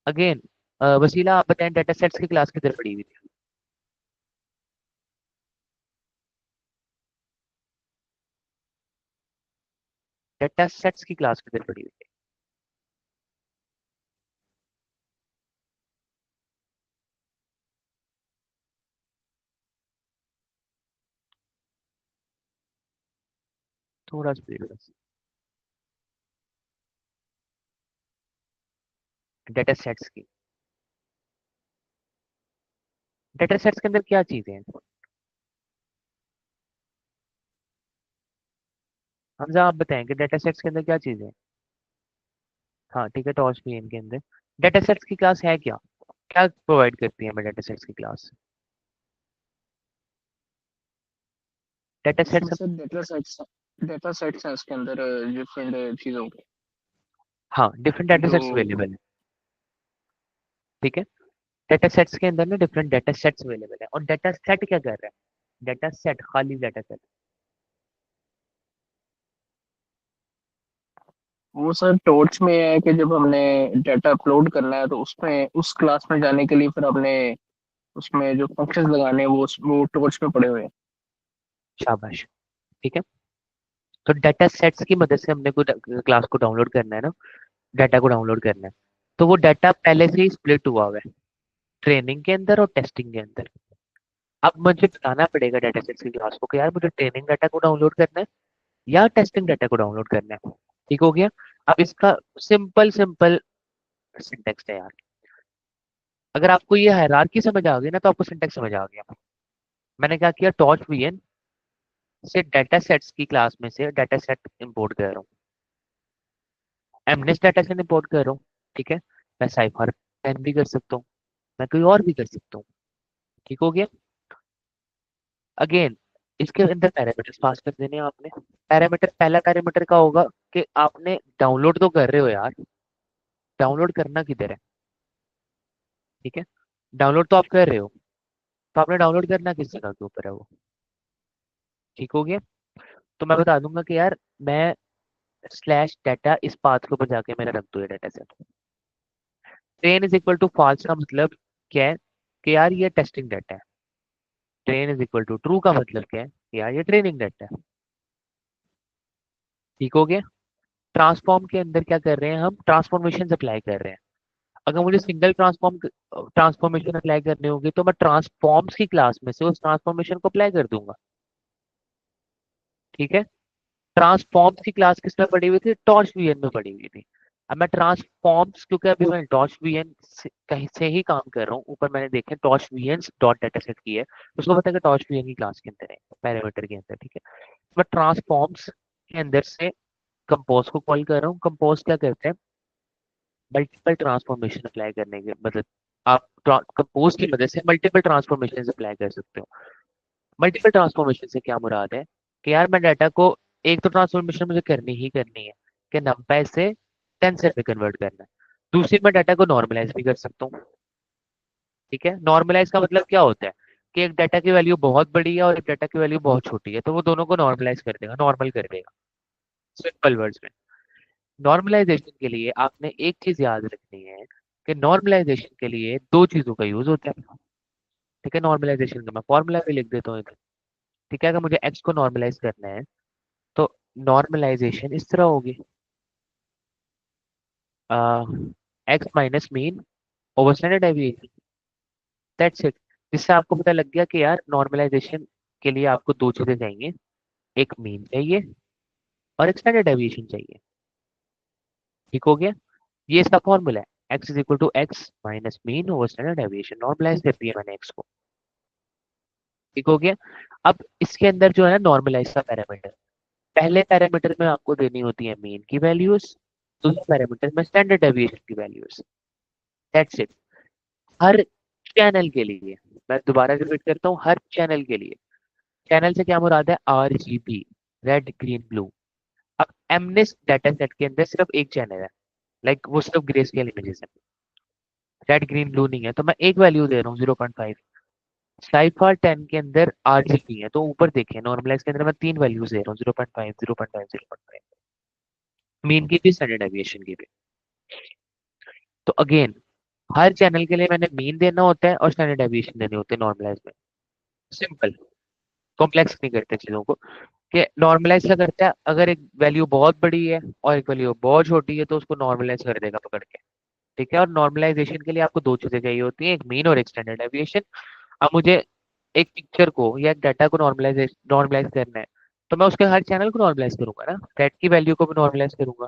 अगेन वसीला आप बताएं डाटा सेट्स की क्लास किधर पड़ी हुई थी? डाटा सेट्स की क्लास किधर पड़ी हुई थी? थोड़ा स्पीड बस। डाटा सेट्स की, डाटा सेट्स के अंदर क्या चीजें हैं? हमजा आप बताएंगे डाटा सेट्स के अंदर क्या चीजें हैं? हाँ ठीक है, टॉर्च भी है इनके अंदर। डाटा सेट्स की क्लास है क्या, क्या प्रोवाइड करती है हमें डाटा सेट्स की क्लास? डाटा इसमें सेट्स, सर डेटा सेट्स हैं उसके अंदर डिफरेंट चीज़ों के हाँ डिफरेंट डाटा जो। सेट्स अवेलेबल है। ठीक है, डाटा सेट्स के अंदर ना डिफरेंट डाटा सेट्स अवेलेबल है। और डाटा सेट क्या कर रहा है, डाटा सेट खाली डाटा सेट। वो सर टॉर्च में है कि जब हमने डाटा अपलोड करना है तो उसमें उस क्लास में जाने के लिए फिर हमने उसमें जो फंक्शंस लगाने हैं वो टॉर्च में पड़े हुए हैं। शाबाश। ठीक है, तो डाटा सेट्स की मदद से हमने कोई क्लास को डाउनलोड करना है ना, डाटा को डाउनलोड करना है, तो वो डाटा पहले से ही स्प्लिट हुआ है ट्रेनिंग के अंदर और टेस्टिंग के अंदर। अब मुझे बताना पड़ेगा डाटा सेट्स की क्लास को कि यार मुझे ट्रेनिंग डाटा को डाउनलोड करना है या टेस्टिंग डाटा को डाउनलोड करना है। ठीक हो गया। अब इसका सिंपल सिंपल सिंटेक्स है यार। अगर आपको ये हायरार्की समझ आ गई ना तो आपको सिंटेक्स समझ आ गया। मैंने क्या किया, टॉर्च वीएन से डाटा सेट्स की क्लास में से डाटा सेट इंपोर्ट कर रहा हूँ, एमनेस डाटा सेट इंपोर्ट कर रहा हूँ। ठीक है, मैं साइफर पेन भी कर सकता हूँ, मैं कोई और भी कर सकता हूँ। ठीक हो गया। अगेन इसके अंदर पैरामीटर्स पास कर देने हैं आपने। पैरामीटर, पहला पैरामीटर का होगा कि आपने डाउनलोड तो कर रहे हो यार, डाउनलोड करना किधर है? ठीक है, डाउनलोड तो आप कर रहे हो, तो आपने डाउनलोड करना किस जगह के ऊपर है वो? ठीक हो गया। तो मैं बता दूंगा कि यार मैं स्लैश डाटा इस पाथ के ऊपर जाके मेरा रख दो ये data set. Train is equal to false का मतलब क्या है कि यार ये टेस्टिंग डाटा है। Train is equal to true का मतलब क्या है कि यार ये ट्रेनिंग डाटा है। ठीक हो गया। ट्रांसफॉर्म के अंदर क्या कर रहे हैं, हम ट्रांसफॉर्मेशन अप्लाई कर रहे हैं। अगर मुझे सिंगल ट्रांसफॉर्मेशन अप्लाई करनी होगी तो मैं ट्रांसफॉर्म्स की क्लास में से उस ट्रांसफॉर्मेशन को अप्लाई कर दूंगा। ठीक है, ट्रांसफॉर्म्स की क्लास किस में पड़ी हुई थी, टॉर्च वीएन में पड़ी हुई थी। अब मैं ट्रांसफॉर्म्स, क्योंकि अभी मैं डॉट वीएन से कहीं से ही काम कर रहा हूँ, ऊपर मैंने देखा dot VN dot data set की है, तो उसको पता है कि डॉट वीएन की क्लास के अंदर है, पैरामीटर के अंदर, ठीक है। तो मैं ट्रांसफॉर्म्स के अंदर से कंपोज को कॉल कर रहा हूँ। कंपोज क्या करते हैं, मल्टीपल ट्रांसफॉर्मेशन अप्लाई करने के मतलब आप कंपोज की मदद से मल्टीपल ट्रांसफॉर्मेशन अप्लाई कर सकते हो। मल्टीपल ट्रांसफॉर्मेशन से क्या मुराद है कि यार मैं डाटा को, एक तो ट्रांसफॉर्मेशन मुझे करनी ही करनी है कि नंपाई से टेंसर में कन्वर्ट करना है, दूसरी मैं डाटा को नॉर्मलाइज भी कर सकता हूँ। ठीक है, नॉर्मलाइज का मतलब क्या होता है कि एक डाटा की वैल्यू बहुत बड़ी है और एक डाटा की वैल्यू बहुत छोटी है, तो वो दोनों को नॉर्मलाइज कर देगा, नॉर्मल कर देगा, सिंपल वर्ड्स में। नॉर्मलाइजेशन के लिए आपने एक चीज याद रखनी है कि नॉर्मलाइजेशन के लिए दो चीजों का यूज होता है। ठीक है, नॉर्मलाइजेशन का मैं फॉर्मूला भी लिख देता हूँ इधर। ठीक है, अगर मुझे एक्स को नॉर्मलाइज करना है तो नॉर्मलाइजेशन इस तरह होगी, x minus mean over standard deviation, that's it. जिससे आपको पता लग गया कि यार नॉर्मलाइजेशन के लिए आपको दो चीजें चाहिए, एक मीन चाहिए और एक स्टैंडर्ड डेविएशन चाहिए। ठीक हो गया, ये इसका फॉर्मूला है, x is equal to x minus mean over standard deviation, normalize कर दिया मैंने एक्स को। ठीक हो गया। अब इसके अंदर जो है नॉर्मलाइज का पैरामीटर, पहले पैरामीटर में आपको देनी होती है मीन की वैल्यूज, दूसरे पैरामीटर में स्टैंडर्ड डेविएशन की values, that's it. Her channel के लिए, मैं दोबारा रिपीट करता हूँ, हर चैनल के लिए, चैनल से क्या मुराद है, आरजीबी, रेड ग्रीन ब्लू। अब एमनेस डाटा सेट के अंदर सिर्फ एक चैनल है, लाइक वो सिर्फ ग्रे स्केल इमेजेस है, रेड ग्रीन ब्लू नहीं है, तो मैं एक वैल्यू दे रहा हूँ 0.5। साइफार 10 के अंदर आरजीबी है, तो ऊपर देखें नॉर्मलाइज के अंदर मैं तीन वैल्यूज दे रहा हूँ, 0.5, 0.5, 0.5, मीन की भी स्टैंडर्ड डेविएशन की भी। तो अगेन हर चैनल के लिए मैंने मीन देना होता है और स्टैंडर्ड डेविएशन देने होते हैं नॉर्मलाइज में, सिंपल, कॉम्प्लेक्स नहीं करते चीजों को। कि नॉर्मलाइज क्या करता है, अगर एक वैल्यू बहुत बड़ी है और एक वैल्यू बहुत छोटी है तो उसको नॉर्मलाइज कर देगा पकड़ के। ठीक है, और नॉर्मलाइजेशन के लिए आपको दो चीजें चाहिए होती है, एक मीन और एक स्टैंडर्ड डेविएशन। अब मुझे एक पिक्चर को या एक डाटा को नॉर्मलाइज करना है, तो मैं उसके हर चैनल को नॉर्मलाइज करूंगा ना, रेड की वैल्यू को भी नॉर्मलाइज करूंगा,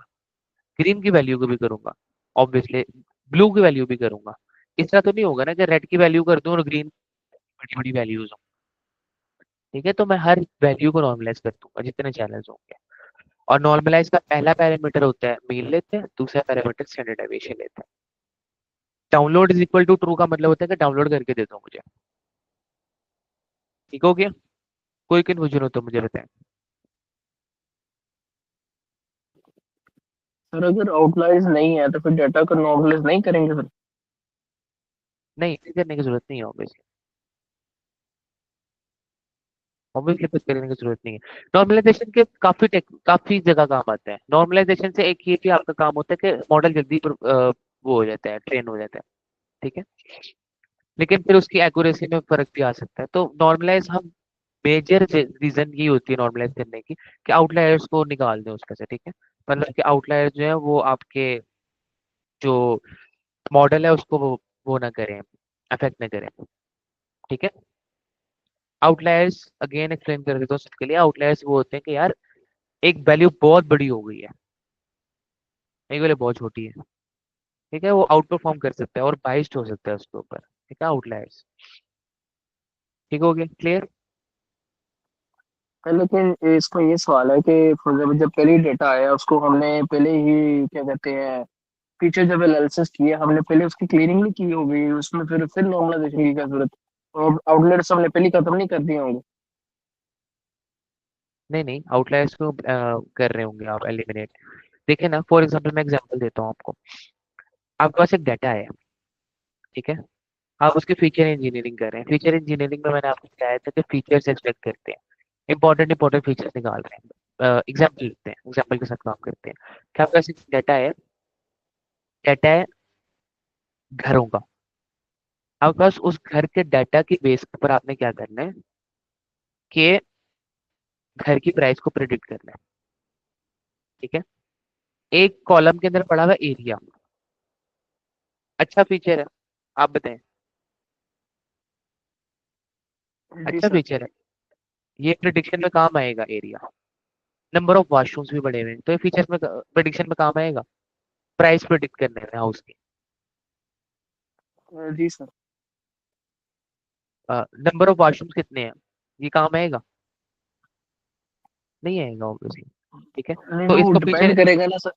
ग्रीन की वैल्यू को भी करूंगा, ऑब्वियसली ब्लू की वैल्यू भी करूंगा। इस तरह तो नहीं होगा ना कि रेड की वैल्यू कर दूं और ग्रीन बड़ी बड़ी वैल्यूज हो। ठीक है, तो मैं हर वैल्यू को नॉर्मलाइज कर दूंगा जितने चैनल्स होंगे। और नॉर्मलाइज का पहला पैरामीटर होता है मीन लेते हैं, दूसरा पैरामीटर स्टैंडर्ड डेविएशन लेते हैं। Download is equal to true का मतलब होता है कि डाउनलोड करके दे दो मुझे। ठीक हो गया, कोई कंफ्यूजन हो तो मुझे बताएं। सर अगर आउटलाइज नहीं है तो फिर डाटा को नॉर्मलाइज नहीं करेंगे सर? नहीं, इसे करने की जरूरत नहीं है ऑब्वियसली, ऑब्वियसली कुछ करने की जरूरत नहीं है। नॉर्मलाइजेशन के काफी जगह काम आता है। नॉर्मलाइजेशन से एक ये भी आपका काम होता है कि मॉडल जल्दी वो हो जाता है, ट्रेन हो जाता है। ठीक है, लेकिन फिर उसकी एक्यूरेसी में फर्क भी आ सकता है। तो नॉर्मलाइज हम, मेजर रीजन ये होती है नॉर्मलाइज करने की कि आउटलायर्स को निकाल दें उसमें से। ठीक है, मतलब कि आउटलायर्स जो है वो आपके जो मॉडल है उसको वो ना करें, अफेक्ट ना करें। ठीक है, आउटलायर्स अगेन एक्सप्लेन कर देता हूँ सबके लिए। आउटलायर्स वो होते हैं कि यार एक वैल्यू बहुत बड़ी हो गई है, एक वैल्यू बहुत छोटी है। ठीक है, वो आउट परफॉर्म कर सकता है और बाइस्ड हो सकता है उसके ऊपर। ठीक है, आउटलायर्स। ठीक हो गया, क्लियर। लेकिन इसका ये सवाल है कि फॉर एग्जाम्पल जब पहले डेटा आया उसको हमने पहले ही क्या कहते हैं फीचर जब एनालिसिस किए हमने पहले उसकी क्लीनिंग नहीं की होगी उसमें फिर नॉर्मलाइजेशन की क्या जरूरत? और आउटलेट्स हमने पहले ही खत्म नहीं कर दिए होंगे? नहीं नहीं, आउटलायर्स को कर रहे होंगे आप एलिमिनेट। देखिए ना, फॉर एग्जांपल मैं एग्जांपल देता हूँ आपको। आपके पास एक डाटा है, ठीक है, आप उसकी फीचर इंजीनियरिंग कर रहे हैं। फीचर इंजीनियरिंग में मैंने आपको बताया था कि फीचर्स एक्सट्रैक्ट करते हैं, इंपॉर्टेंट फीचर्स निकाल रहे हैं। एग्जाम्पल लेते हैं, एग्जाम्पल के साथ काम करते हैं। क्या आपके पास एक डाटा है घरों का। आपके पास उस घर के डाटा की बेस पर आपने क्या करना है कि घर की प्राइस को प्रिडिक्ट करना है। ठीक है, एक कॉलम के अंदर पड़ा हुआ एरिया, अच्छा फीचर है, आप बताएं। जी अच्छा सर। फीचर है, ये प्रिडिक्शन में काम आएगा एरिया। नंबर ऑफ वॉशरूम्स भी बढ़े हुए हैं, तो ये फीचर्स में प्रिडिक्शन में काम आएगा। प्राइस प्रिडिक्ट करने में हाउस की। जी सर। नंबर ऑफ वॉशरूम्स कितने हैं, ये काम आएगा? नहीं आएगा ऑब्वियसली। ठीक है, नहीं तो वो इसको पीछे। डिपेंड करेगा ना सर।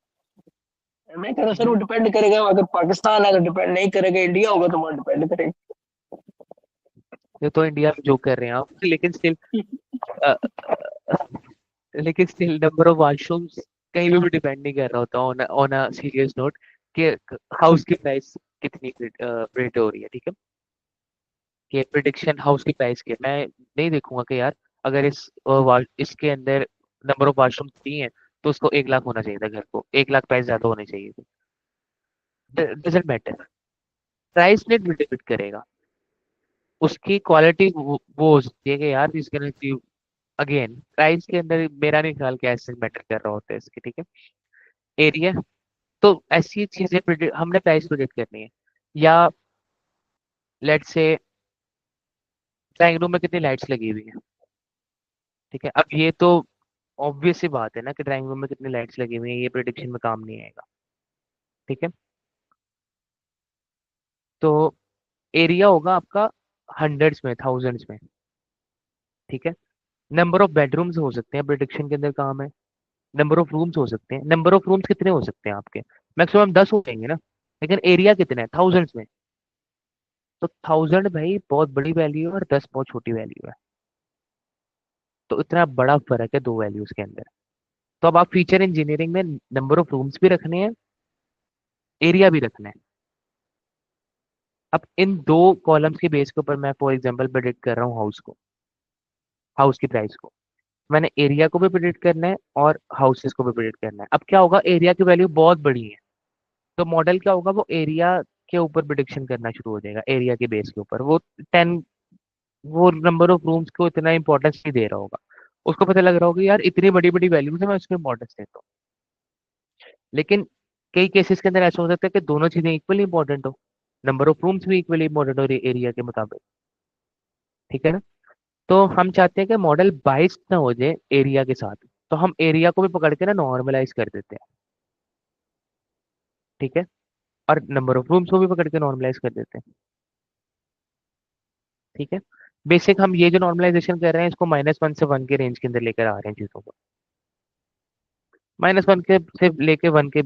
मैं कह रहा हूँ सर वो हम्म, डिपेंड करेगा, अगर पाकिस्तान है तो डिपेंड नहीं करेगा, इंडिया होगा तो वो डिपेंड करेगा। ये तो इंडिया में जो कर रहे हैं आप, लेकिन स्टिल, लेकिन स्टिल नंबर ऑफ वॉशरूम्स कहीं भी डिपेंड नहीं कर रहा होता on on a serious note कि हाउस की प्राइस कितनी प्रिंट हो रही है। ठीक है, कि प्रिडिक्शन हाउस की प्राइस की है। मैं नहीं देखूंगा कि यार अगर इसके अंदर नंबर ऑफ वॉशरूम 3 है तो उसको 1 लाख होना चाहिए था, घर को 1 लाख प्राइस ज्यादा होनी चाहिए थी। डजेंट मैटर, प्राइस ने डिपेंड करेगा, उसकी क्वालिटी वो हो सकती है कि यार इसके अंदर, अगेन प्राइस के अंदर मेरा नहीं ख्याल कि ऐसे मैटर कर रहा होता है इसके। ठीक है, एरिया, तो ऐसी चीजें हमने प्राइस प्रिडिक्ट करनी है। या लेट्स से ड्राइंग रूम में कितनी लाइट्स लगी हुई है। ठीक है, अब ये तो ऑब्वियस सी बात है ना कि ड्राइंग रूम में कितनी लाइट्स लगी हुई है, ये प्रिडिक्शन में काम नहीं आएगा। ठीक है, तो एरिया होगा आपका हंड्रेड्स में, थाउजेंड्स में। ठीक है, नंबर ऑफ बेडरूम्स हो सकते हैं, प्रिडिक्शन के अंदर काम है। नंबर ऑफ रूम्स हो सकते हैं, नंबर ऑफ रूम्स कितने हो सकते हैं आपके, मैक्सिमम 10 हो जाएंगे ना, लेकिन एरिया कितना है, थाउजेंड्स में। तो 1000 भाई बहुत बड़ी वैल्यू है और 10 बहुत छोटी वैल्यू है। तो इतना बड़ा फर्क है दो वैल्यूज के अंदर। तो अब आप फीचर इंजीनियरिंग में नंबर ऑफ रूम्स भी रखने हैं, एरिया भी रखना है। अब इन दो कॉलम्स के बेस के ऊपर मैं फॉर एग्जांपल प्रेडिक्ट कर रहा हूँ हाउस को, हाउस की प्राइस को। मैंने एरिया को भी प्रेडिक्ट करना है और हाउसेस को भी प्रेडिक्ट करना है। अब क्या होगा, एरिया की वैल्यू बहुत बड़ी है, तो मॉडल क्या होगा, वो एरिया के ऊपर प्रिडिक्शन करना शुरू हो जाएगा, एरिया के बेस के ऊपर। वो 10, वो नंबर ऑफ रूम्स को इतना इंपॉर्टेंस नहीं दे रहा होगा। उसको पता लग रहा होगा यार इतनी बड़ी बड़ी वैल्यूज है, मैं उसको इंपॉर्टेंस देता हूँ। लेकिन कई केसेस के अंदर ऐसा हो सकता है कि दोनों चीजें इक्वली इंपॉर्टेंट हो, नंबर ऑफ रूम्स भी इक्वली इंपॉर्टेंट हो एरिया के मुताबिक। ठीक है ना, तो हम चाहते हैं कि मॉडल बाइस ना हो जाए एरिया के साथ, तो हम एरिया को भी पकड़ के ना नॉर्मलाइज कर देते हैं। ठीक है, और नंबर ऑफ रूम्स को भी पकड़ के नॉर्मलाइज कर देते हैं। ठीक है, बेसिक हम ये जो नॉर्मलाइजेशन कर रहे हैं इसको -1 से 1 के रेंज के अंदर लेकर आ रहे हैं चीजों को। -1 के से लेके 1 के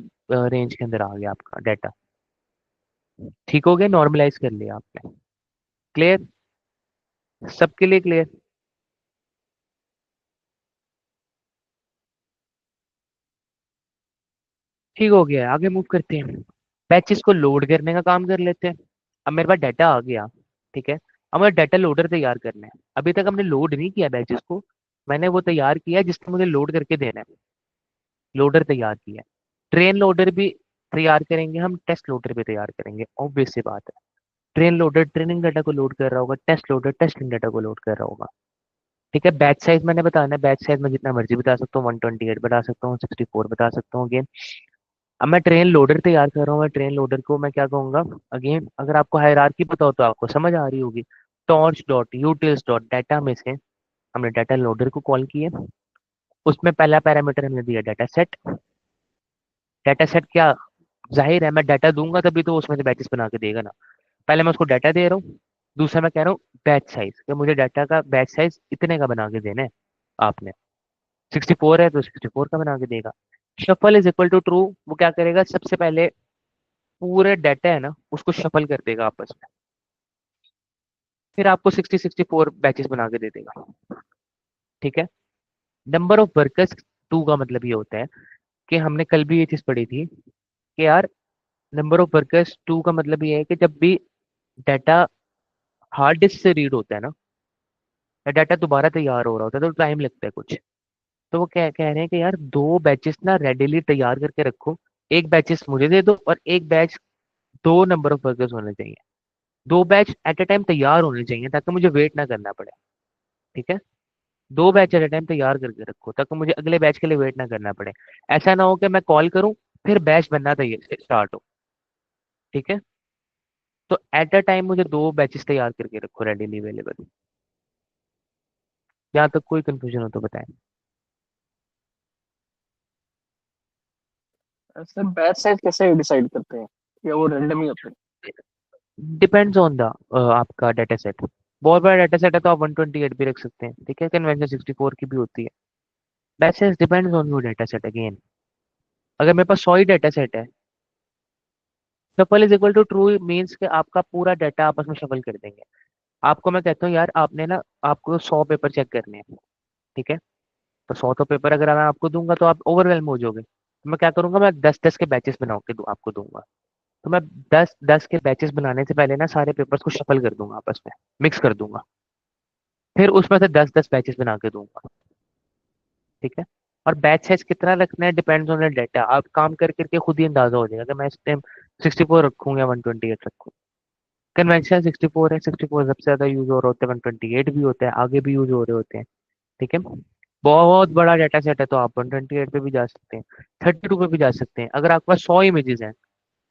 रेंज के अंदर आ गया आपका डाटा। ठीक हो गया, नॉर्मलाइज कर लिया आपने। क्लियर, सबके लिए क्लियर। ठीक हो गया, आगे मूव करते हैं। बैचेस को लोड करने का काम कर लेते हैं। अब मेरे पास डाटा आ गया। ठीक है, अब मुझे डाटा लोडर तैयार करना है। अभी तक हमने लोड नहीं किया बैचेस को, मैंने वो तैयार किया है जिसको मुझे लोड करके देना है, लोडर तैयार किया है। ट्रेन लोडर भी तैयार करेंगे हम, टेस्ट लोडर भी तैयार करेंगे, ऑब्वियस सी बात है। ट्रेन लोडर ट्रेनिंग डाटा को लोड कर रहा होगा, टेस्ट लोडर टेस्टिंग डाटा को लोड कर रहा होगा। ठीक है, बैच साइज मैंने बताना है, बैच साइज मैं जितना मर्जी बता सकता हूँ, 128 बता सकता हूँ, 64 बता सकता हूँ अगेन। अब मैं ट्रेन लोडर तैयार कर रहा हूँ, मैं ट्रेन लोडर को मैं क्या कहूंगा, अगेन अगर आपको हायरार्की पता हो तो आपको समझ आ रही होगी। Torch dot utils dot data में से हमने डाटा लोडर को कॉल किया, उसमें पहला पैरामीटर हमने दिया डाटा सेट। डाटा सेट क्या, जाहिर है मैं डाटा दूंगा तभी तो वो उसमें से बैचेस बना के देगा ना। पहले मैं उसको डाटा दे रहा हूँ, दूसरा मैं कह रहा हूँ बैच साइज, कि मुझे डाटा का बैच साइज इतने का बना के देना है आपने। 64 है तो 64 का बना के देगा। Shuffle is equal to true, वो क्या करेगा, सबसे पहले पूरे डाटा है ना उसको शफल कर देगा आपस में, फिर आपको 64 बैचेस बना के दे देगा। ठीक है, नंबर ऑफ वर्कर्स 2 का मतलब ये होता है कि हमने कल भी ये चीज पढ़ी थी कि यार नंबर ऑफ वर्कर्स 2 का मतलब ये है कि जब भी डाटा हार्ड डिस्क से रीड होता है ना, या डाटा दोबारा तैयार हो रहा होता है तो टाइम लगता है कुछ। तो वो क्या कह रहे हैं कि यार दो बैचेस ना रेडीली तैयार करके रखो, एक बैचेस मुझे दे दो और एक बैच, दो नंबर ऑफ वर्कर्स होने चाहिए, दो बैच एट ए टाइम तैयार होने चाहिए ताकि मुझे वेट ना करना पड़े। ठीक है, दो बैच एट ए टाइम तैयार करके रखो ताकि मुझे अगले बैच के लिए वेट ना करना पड़े। ऐसा ना हो कि मैं कॉल करूं फिर बैच बनना तैयार स्टार्ट हो। ठीक है, तो एट अ टाइम मुझे दो बैचेस तैयार करके रखो रेडीली अवेलेबल। यहाँ तक कोई कंफ्यूजन हो तो बताएं। सर बैच साइज कैसे डिसाइड करते हैं, या वो रैंडम ही होते हैं? डिपेंड्स ऑन द आपका डाटा सेट। बहुत बड़ा डाटा सेट है तो आप 128 भी रख सकते हैं, ठीक है, कन्वेंशन 64 की भी होती है। Batch size depends on your data set again. अगर मेरे पास 100 ही डाटा सेट है, shuffle is equal to true means कि आपका पूरा डाटा आपस में शफल कर देंगे। आपको मैं कहता हूँ यार आपने ना, आपको 100 पेपर चेक करने हैं, ठीक है, तो 100 तो पेपर अगर मैं आपको दूंगा तो आप ओवरवेलम हो जाओगे, तो मैं क्या करूंगा, मैं 10-10 के बैचेस बना के आपको दूंगा। तो मैं 10-10 के बैचेस बनाने से पहले ना सारे पेपर्स को शफल कर दूंगा, आपस में मिक्स कर दूंगा, फिर उसमें से 10-10 बैचेस बना के दूंगा, ठीक है। और बैच साइज कितना रखना है डिपेंड्स ऑन द डाटा। आप काम कर करके खुद ही अंदाजा हो जाएगा कि मैं इस टाइम 64 रखूँ या 128 रखूँ। कन्वेंशन 64 है, 64 सबसे ज्यादा यूज हो रहा होता है, 128 भी होता है, आगे भी यूज हो रहे होते हैं, ठीक है। बहुत बड़ा डाटा सेट है तो आप 128 पे भी जा सकते हैं, 32 पे भी जा सकते हैं। अगर आपके पास 100 इमेजेस हैं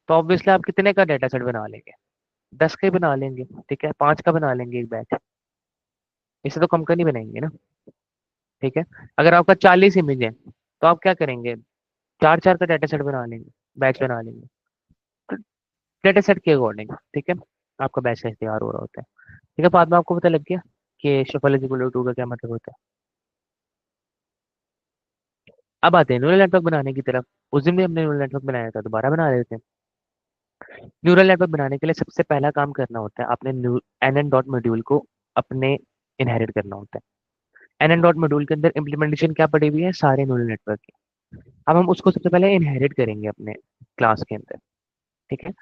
तो ऑब्वियसली आप कितने का डाटा सेट बना लेंगे, 10 का ही बना लेंगे, ठीक है, 5 का बना लेंगे एक बैच, इससे तो कम का नहीं बनाएंगे ना, ठीक है। अगर आपका 40 इमेज है तो आप क्या करेंगे, 4-4 का डाटा सेट बना लेंगे, बैच बना लेंगे, डाटा सेट के अकॉर्डिंग, ठीक है। आपका बैच साइज तैयार हो रहा होता है, ठीक है। बाद में आपको पता लग गया कि शफल इज इक्वल टू 2 का क्या मतलब होता है। अब आते हैं न्यूरल नेटवर्क बनाने की तरफ। उस दिन भी हमने न्यूरल नेटवर्क बनाया था, दोबारा बना लेते हैं। न्यूरल नेटवर्क बनाने के लिए सबसे पहला काम करना होता है, आपने एन एन डॉट मॉड्यूल को अपने इनहेरिट करना होता है। एन एन डॉट मॉड्यूल के अंदर इम्प्लीमेंटेशन क्या पड़ी हुई है, सारे न्यूरल नेटवर्क की। अब हम उसको सबसे पहले इनहेरिट करेंगे अपने क्लास के अंदर, ठीक है।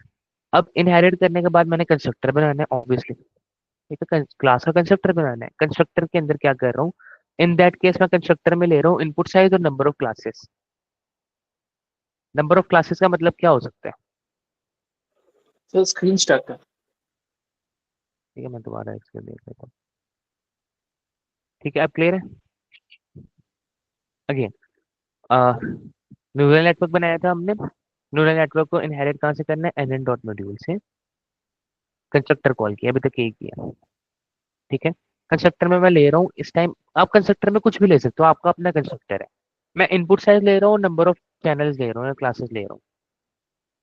अब इनहेरिट करने के बाद मैंने कंस्ट्रक्टर बनाना है ऑब्वियसली, ठीक है, क्लास का कंस्ट्रक्टर बनाना है। कंस्ट्रक्टर के अंदर क्या कर रहा हूँ, इन दैट केस मैं कंस्ट्रक्टर में ले रहा हूँ इनपुट साइज और number of classes. Number of classes का मतलब क्या हो सकता है, सर स्क्रीन स्टैक का। ठीक है, मैं दोबारा इसको देख लेता हूँ, ठीक है, अब क्लियर है। अगेन न्यूरल नेटवर्क बनाया था हमने, न्यूरल नेटवर्क को इनहेरिट कहाँ से करना है, एन एन डॉट मॉड्यूल से। कंस्ट्रक्टर कॉल किया, अभी तक यही किया, ठीक है। कंस्ट्रक्टर में मैं ले रहा हूँ इस टाइम, आप कंस्ट्रक्टर में कुछ भी ले सकते हो, आपका अपना कंस्ट्रक्टर है। मैं इनपुट साइज ले रहा हूँ, नंबर ऑफ चैनल्स ले रहा हूँ या क्लासेस ले रहा हूँ।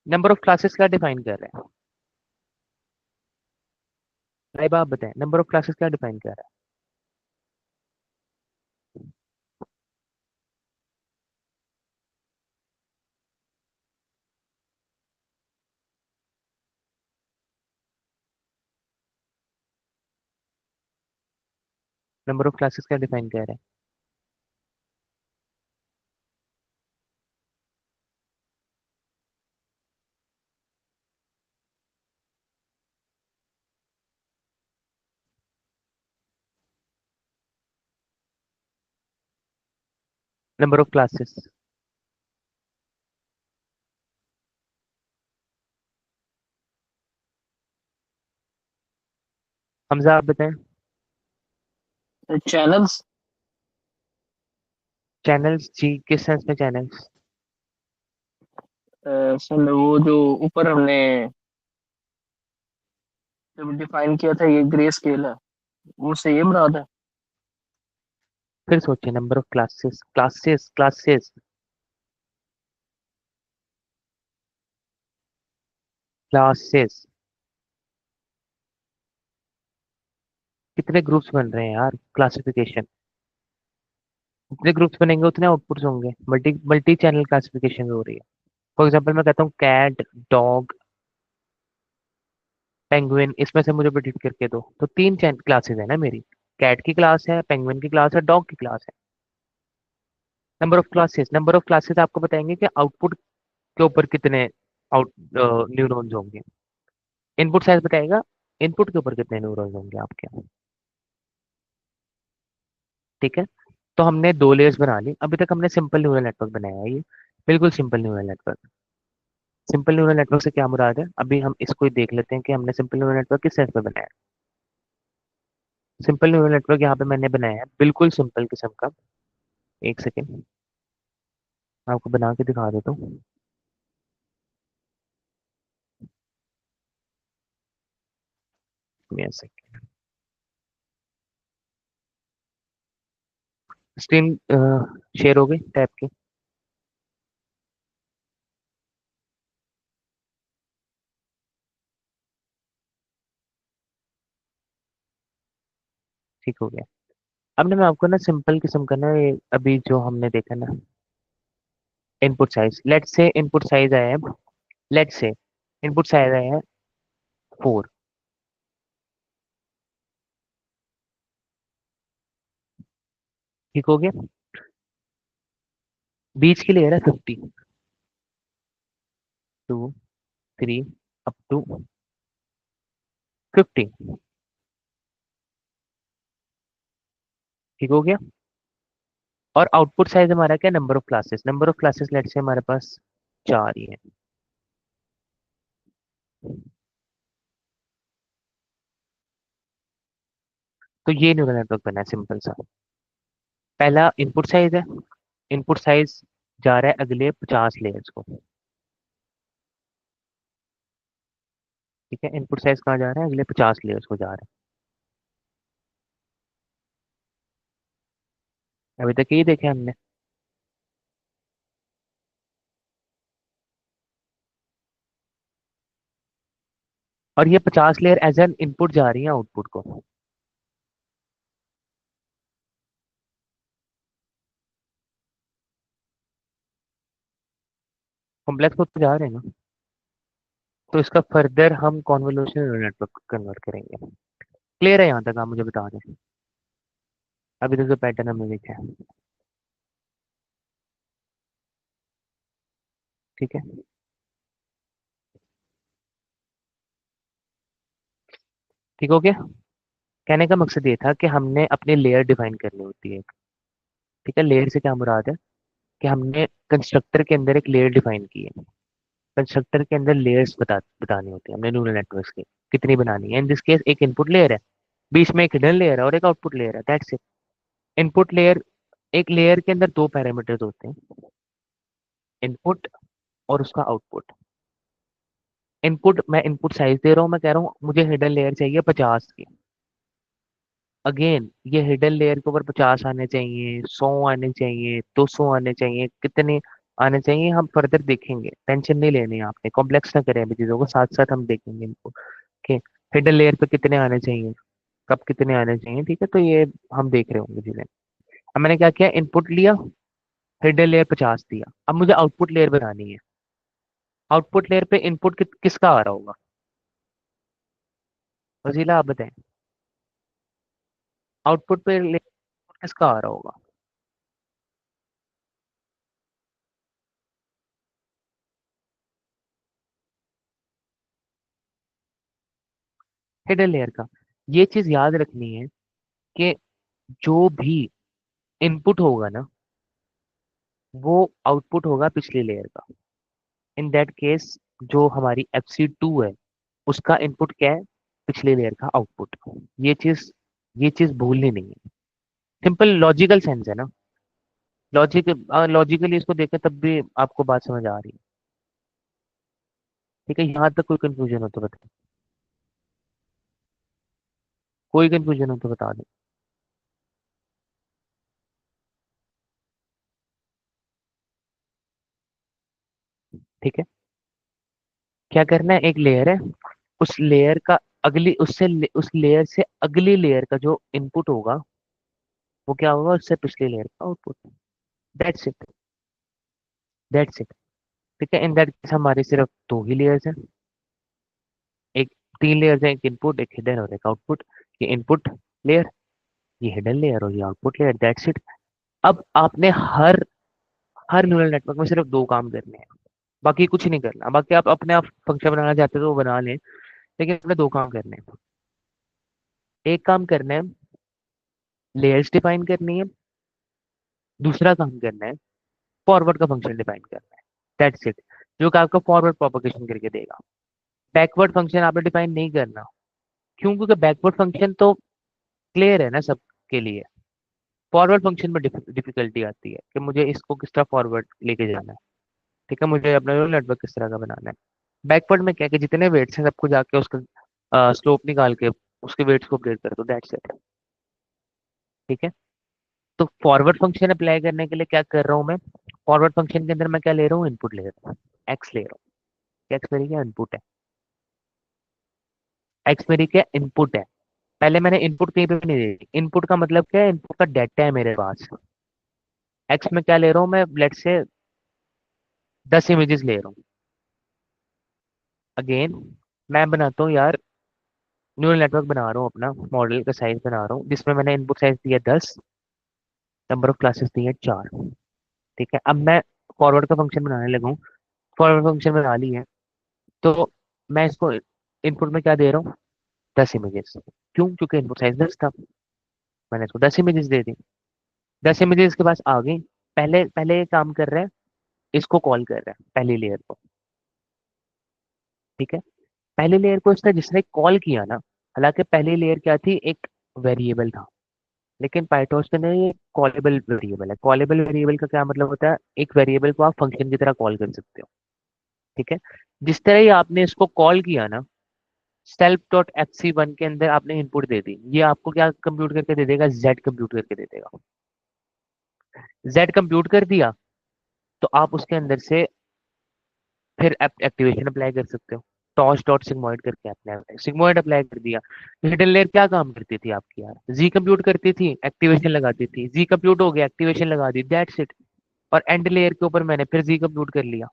नंबर ऑफ क्लासेस क्या डिफाइन कर रहा है, राइब आप बताएं, नंबर ऑफ क्लासेस क्या डिफाइन कर रहा है। नंबर ऑफ क्लासेस क्या डिफाइन कर रहा है, नंबर ऑफ क्लासेस। हमजा आप बताएं। चैनल्स। चैनल्स जी, किस सेंस में चैनल्स। सर वो जो ऊपर हमने जब डिफाइन किया था, ये ग्रे स्केल है, वो सही है मुराद है? फिर सोचिए, number of classes, classes classes, classes, कितने ग्रुप्स बन रहे हैं यार, क्लासिफिकेशन, जितने ग्रुप्स बनेंगे उतने आउटपुट्स होंगे, मल्टी मल्टी चैनल क्लासिफिकेशन हो रही है। फॉर एग्जांपल मैं कहता हूँ कैट, डॉग, पेंगुइन, इसमें से मुझे प्रेडिक्ट करके दो, तो तीन क्लासेस है ना मेरी, कैट की क्लास है, पेंगुइन की क्लास है, डॉग की क्लास है। नंबर ऑफ क्लासेस आपको बताएंगे कि आउटपुट के ऊपर कितने आउट न्यूरॉन्स होंगे। इनपुट साइज बताएगा इनपुट के ऊपर कितने न्यूरॉन्स होंगे आपके, ठीक है। तो हमने दो लेयर्स बना ली, अभी तक हमने सिंपल न्यूरल नेटवर्क बनाया है ये, बिल्कुल simple neural network. Simple neural network से क्या मुराद है, अभी हम इसको ही देख लेते हैं कि हमने सिंपल न्यूरल नेटवर्क किस सेंस में बनाया है। सिंपल न्यूरल नेटवर्क यहाँ पे मैंने बनाया है बिल्कुल सिंपल किस्म का। एक सेकेंड, आपको बना के दिखा देता हूँ। स्क्रीन शेयर हो गई टैब की। ठीक हो गया। अब ना मैं आपको ना सिंपल किस्म का ना ये अभी जो हमने देखा ना input size, let's say input size आया है, लेट्स से इनपुट साइज आया है 4। ठीक हो गया। बीच की लेयर है 50, 2, 3 अप टू 50। ठीक हो गया। और आउटपुट साइज हमारा क्या, number of classes, number of classes let's say हमारे पास 4 ही है। तो ये न्यूरल नेटवर्क बना है सिंपल सा। पहला इनपुट साइज है, इनपुट साइज जा रहा है अगले 50 लेयर्स को। ठीक है, इनपुट साइज कहाँ जा रहा है, अगले 50 लेयर्स को जा रहा है। अभी तक यही देखे हमने। और ये 50 लेयर एज एन इनपुट जा रही है आउटपुट को। कॉम्प्लेक्स होते जा रहे हैं ना। तो इसका फर्दर हम कॉन्वोल्यूशन नेटवर्क कन्वर्ट करेंगे। क्लियर है यहाँ तक, आप मुझे बता दें। अभी तक जो पैटर्न हमने देखा है। ठीक है। ठीक हो गया। कहने का मकसद ये था कि हमने अपनी लेयर डिफाइन करनी होती है। ठीक है, लेयर से क्या मुराद है कि हमने कंस्ट्रक्टर के अंदर एक लेयर डिफाइन की है। कंस्ट्रक्टर के अंदर लेयर्स बतानी होती है हमने न्यूरल नेटवर्क्स की, कितनी बनानी है। इन दिस केस एक इनपुट लेयर है, बीच में एक हिडन लेयर है और एक आउटपुट लेयर है, दैट्स इट। इनपुट लेयर, एक लेयर के अंदर दो पैरामीटर्स होते हैं, इनपुट और उसका आउटपुट। इनपुट, मैं इनपुट साइज दे रहा हूँ, मैं कह रहा हूँ मुझे हिडन लेयर चाहिए 50 की। अगेन ये हिडन लेयर के ऊपर 50 आने चाहिए, 100 आने चाहिए, 200 आने चाहिए, कितने आने चाहिए हम फर्दर देखेंगे। टेंशन नहीं लेनी है आपने, कॉम्प्लेक्स ना करें अभी चीजों को, साथ साथ हम देखेंगे इनको कि हिडन लेयर पे कितने आने चाहिए, कब कितने आने चाहिए। ठीक है, तो ये हम देख रहे होंगे चीजें। अब मैंने क्या किया, इनपुट लिया, हिडन लेयर 50 दिया, अब मुझे आउटपुट लेयर बनानी है। आउटपुट लेयर पे इनपुट किसका आ रहा होगा, वजीला आप बताएं। आउटपुट पे किसका आ रहा होगा, हिडन लेयर का। ये चीज याद रखनी है कि जो भी इनपुट होगा ना, वो आउटपुट होगा पिछली लेयर का। इन दैट केस जो हमारी FC2 है, उसका इनपुट क्या है, पिछली लेयर का आउटपुट। ये चीज ये चीज भूलनी नहीं है। सिंपल लॉजिकल सेंस है ना। लॉजिकली इसको देखें तब भी आपको बात समझ आ रही है। ठीक है, यहाँ तक कोई कंफ्यूजन हो तो बता, कोई कंफ्यूजन हो तो बता दे। ठीक है, क्या करना है, एक लेयर है, उस लेयर का अगली उस लेयर से अगली लेयर का जो इनपुट होगा वो क्या होगा, उससे पिछली लेयर का output. That's it, that's it. ठीक है, इन दैट केस हमारी सिर्फ दो ही लेयर्स हैं, एक, तीन लेयर्स हैं, एक इनपुट, एक हिडन और एक आउटपुट। ये इनपुट लेयर, ये हिडन लेयर और ये आउटपुट लेयर, दैट्स इट। अब आपने हर हर न्यूरल नेटवर्क में सिर्फ दो काम करने हैं, बाकी कुछ नहीं करना। बाकी आप अपने आप फंक्शन बनाना चाहते हो तो वो बना लें, लेकिन अपने दो काम करने हैं। एक काम करना है, लेयर्स डिफाइन करनी है। दूसरा काम करना है, फॉरवर्ड का फंक्शन डिफाइन करना है, दैट्स इट। जो कि आपका फॉरवर्ड प्रोपोगेशन करके देगा। बैकवर्ड फंक्शन आपने डिफाइन नहीं करना। क्यों, क्योंकि बैकवर्ड फंक्शन तो क्लियर है ना सबके लिए। फॉरवर्ड फंक्शन में डिफिकल्टी आती है कि मुझे इसको किस तरह फॉरवर्ड लेके जाना है। ठीक है, मुझे अपना नेटवर्क किस तरह का बनाना है। बैकवर्ड में क्या है कि जितने वेट्स हैं सबको जाके उसका स्लोप निकाल के उसके वेट्स को अपडेट कर दो, दैट्स इट। ठीक है, तो फॉरवर्ड फंक्शन अप्लाई करने के लिए क्या कर रहा हूँ मैं, फॉरवर्ड फंक्शन के अंदर मैं क्या ले रहा हूँ, इनपुट ले रहा हूँ, एक्स ले रहा हूँ। एक्स मेरी क्या इनपुट है, एक्स मेरी क्या इनपुट है। पहले मैंने इनपुट कहीं पे भी नहीं दी। इनपुट का मतलब क्या है? इनपुट का डाटा है मेरे पास। एक्स में क्या ले रहा हूँ मैं? लेट से 10 इमेजेस ले रहा हूँ। अगेन मैं बनाता हूँ यार, न्यूरल नेटवर्क बना रहा हूँ, अपना मॉडल का साइज बना रहा हूँ, जिसमें मैंने इनपुट साइज दिया 10, नंबर ऑफ क्लासेस दिए 4। ठीक है, अब मैं फॉरवर्ड का फंक्शन बनाने लगा हूँ। फॉरवर्ड फंक्शन बना ली है, तो मैं इसको इनपुट में क्या दे रहा हूँ? 10 इमेजेस। क्यों? क्योंकि इनपुट साइज 10 था। मैंने इसको 10 इमेजेस दे दी। 10 इमेजेस के पास आ गई। पहले पहले ये काम कर रहा है, इसको कॉल कर रहा है पहली लेयर को। ठीक है, पहली लेयर को इसने जिसने कॉल किया ना, हालांकि पहली लेयर क्या थी? एक वेरिएबल था। लेकिन पाइथॉन के अंदर ये कॉलेबल वेरिएबल है। कॉलेबल वेरिएबल का क्या मतलब होता है? एक वेरिएबल को आप फंक्शन की तरह कॉल कर सकते हो। ठीक है, जिस तरह ही आपने इसको कॉल किया ना, self dot F C one के अंदर आपने इनपुट दे दी, ये आपको क्या कंप्यूट करके दे देगा? जेड कंप्यूट करके दे देगा। जेड कंप्यूट कर दिया, तो आप उसके अंदर से फिर एक्टिवेशन अप्लाई कर सकते हो। टॉस डॉट सिग्मोइड करके अप्लाई, सिग्मोइड अप्लाई कर दिया। हिडन लेयर क्या काम करती थी आपकी यार? जी कंप्यूट करती थी, एक्टिवेशन लगाती थी, जी कंप्यूट हो गया, एक्टिवेशन लगा दी, दैट्स इट। और एंड लेयर के ऊपर मैंने फिर जी कंप्यूट कर लिया।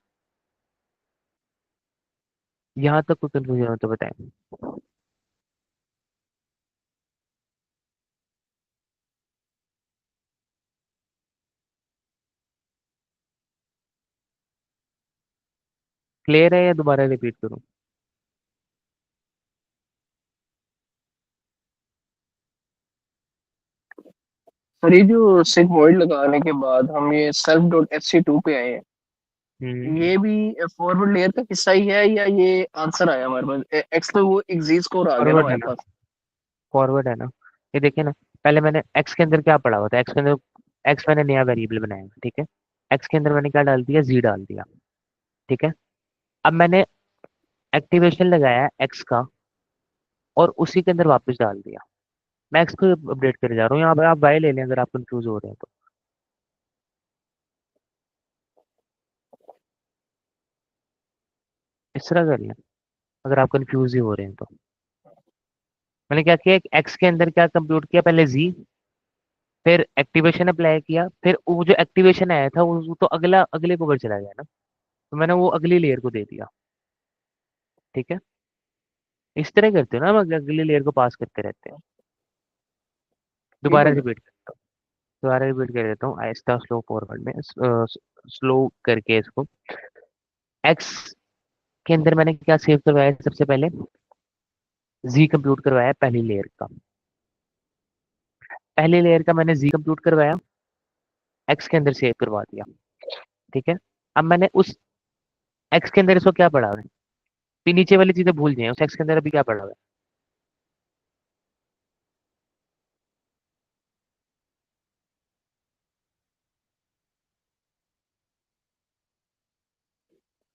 यहाँ तक कोई कंफ्यूजन हो तो बताएं। क्लियर है या दोबारा रिपीट करूँ? सर ये जो सिगमॉइड लगाने के बाद हम ये self dot H C two पे आए हैं, हम्म। ये भी फॉरवर्ड लेयर का हिस्सा ही है या ये आंसर आया हमारे पास? एक्स पे वो एग्जीस्ट स्कोर आ गया ना फॉरवर्ड है हमारे ना? पास। फॉरवर्ड है ना? ये देखिए ना, पहले मैंने एक्स के अंदर क्या पढ़ा हुआ था? एक्स के अंदर एक्स मैंने नया वेरिएबल बनाया, ठीक है। एक्स के अंदर मैंने क्या डाल दिया? जी डाल दिया। ठीक है, अब मैंने एक्टिवेशन लगाया एक्स का, और उसी के अंदर वापस डाल दिया। मैं एक्स को अपडेट करे जा रहा हूँ। यहाँ पे आप वाई ले लें अगर आप कंफ्यूज हो रहे हैं तो। इस तरह कर लें अगर आप कंफ्यूज ही हो रहे हैं तो। मैंने क्या किया? एक्स के अंदर क्या कंप्यूट किया? पहले जी, फिर एक्टिवेशन अप्लाई किया, फिर वो जो एक्टिवेशन आया था वो तो अगला अगले को ऊपर चला गया ना, तो मैंने वो अगली लेयर को दे दिया। ठीक है, इस तरह करते हो ना, हम अगली लेयर को पास करते रहते हैं। ठीक दोबारा है सर। रिपीट दोबारा रिपीट कर देता हूँ आहिस्ता, स्लो फॉरवर्ड में, स्लो करके इसको। एक्स के अंदर मैंने क्या सेव करवाया? सबसे पहले जी कंप्यूट करवाया पहली लेयर का। पहली लेयर का मैंने जी कंप्यूट करवाया, एक्स के अंदर सेव करवा दिया। ठीक है, अब मैंने उस एक्स के अंदर इसको क्या पढ़ा है? फिर नीचे वाली चीजें भूल जाए, उस एक्स के अंदर अभी क्या पढ़ा हुआ है?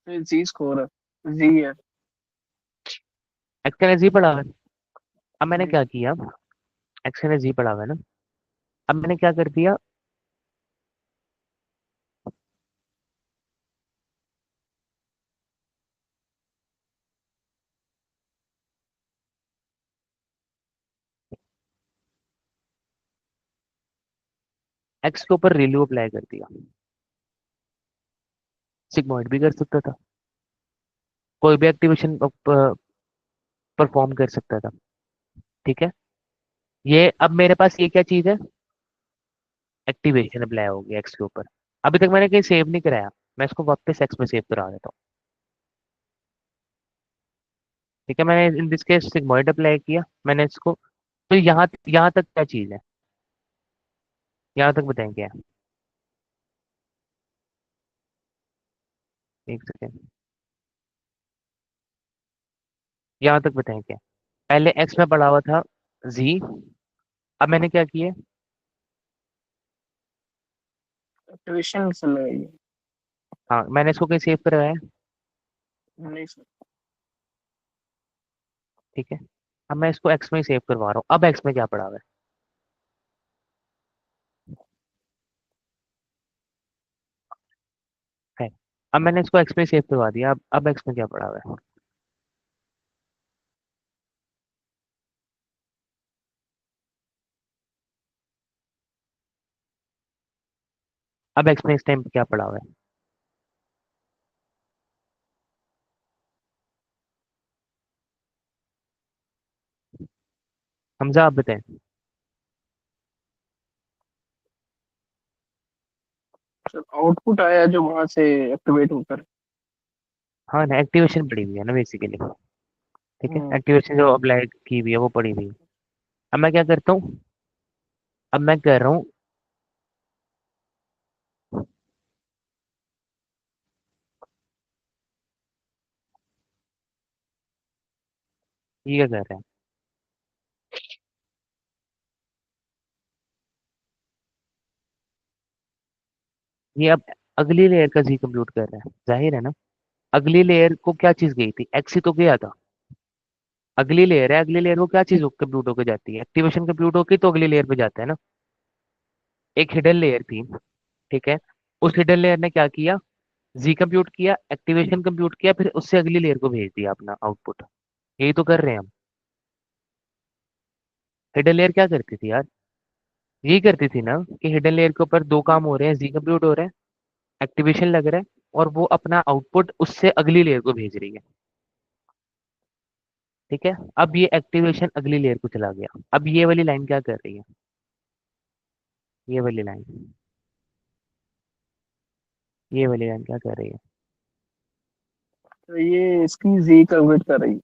तो जी स्कोर है, जी है। एक्स के अंदर जी पढ़ा हुआ है। अब मैंने जी। क्या किया? एक्स के अंदर जी पढ़ा हुआ है ना, अब मैंने क्या कर दिया? एक्स के ऊपर रिल्यू अप्लाई कर दिया। सिग्मॉइड भी कर सकता था, कोई भी एक्टिवेशन परफॉर्म कर सकता था। ठीक है, ये अब मेरे पास ये क्या चीज है? एक्टिवेशन अप्लाई हो गया एक्स के ऊपर। अभी तक मैंने कहीं सेव नहीं कराया, मैं इसको वापस एक्स में सेव करा देता हूँ। ठीक है, मैंने in this case sigmoid apply किया मैंने इसको। तो यहाँ यहाँ तक क्या चीज है? यहाँ तक बताएं क्या है? एक सेकेंड, यहाँ तक बताएं क्या है? पहले एक्स में पढ़ा हुआ था जी, अब मैंने क्या किया? एक्टिवेशन से लगाइए। हाँ, मैंने इसको कहीं सेव करवाया। नहीं सर। ठीक है, अब मैं इसको एक्स में ही सेव करवा रहा हूँ। अब एक्स में क्या पड़ा हुआ है? अब मैंने इसको एक्स में सेव करवा दिया। अब एक्स में क्या पड़ा हुआ है? अब एक्स में इस टाइम पे क्या पड़ा हुआ है? हमजा आप बताएं। आउटपुट आया जो वहां से एक्टिवेट होकर। हाँ ना, एक्टिवेशन पड़ी हुई है ना बेसिकली। ठीक है, हम्म। एक्टिवेशन जो अप्लाई की हुई है वो पड़ी हुई है। अब मैं क्या करता हूँ, अब मैं कर रहा हूँ, ये क्या कर रहे हैं, ये अब अगली लेयर का जी कंप्यूट कर रहा है, जाहिर है ना। अगली लेयर को क्या चीज गई थी, एक्स ही तो गया था। अगली लेयर है, अगली लेयर को क्या चीज कंप्यूट होकर जाती है, एक्टिवेशन कंप्यूट होकर तो अगली लेयर पे जाता है ना। एक हिडन लेयर थी, ठीक है, उस हिडन लेयर ने क्या किया, जी कंप्यूट किया, एक्टिवेशन कंप्यूट किया, फिर उससे अगली लेयर को भेज दिया अपना आउटपुट। यही तो कर रहे हैं हम। हिडन लेयर क्या करती थी यार, यही करती थी ना कि हिडन लेयर के ऊपर दो काम हो रहे हैं, जी कंप्यूट हो रहा है, एक्टिवेशन लग रहा है, और वो अपना आउटपुट उससे अगली लेयर को भेज रही है। ठीक है, अब ये एक्टिवेशन अगली लेयर को चला गया, अब ये वाली लाइन क्या कर रही है, ये वाली लाइन, ये वाली लाइन क्या कर रही है, तो ये इसकी जी कन्वर्ट कर रही है।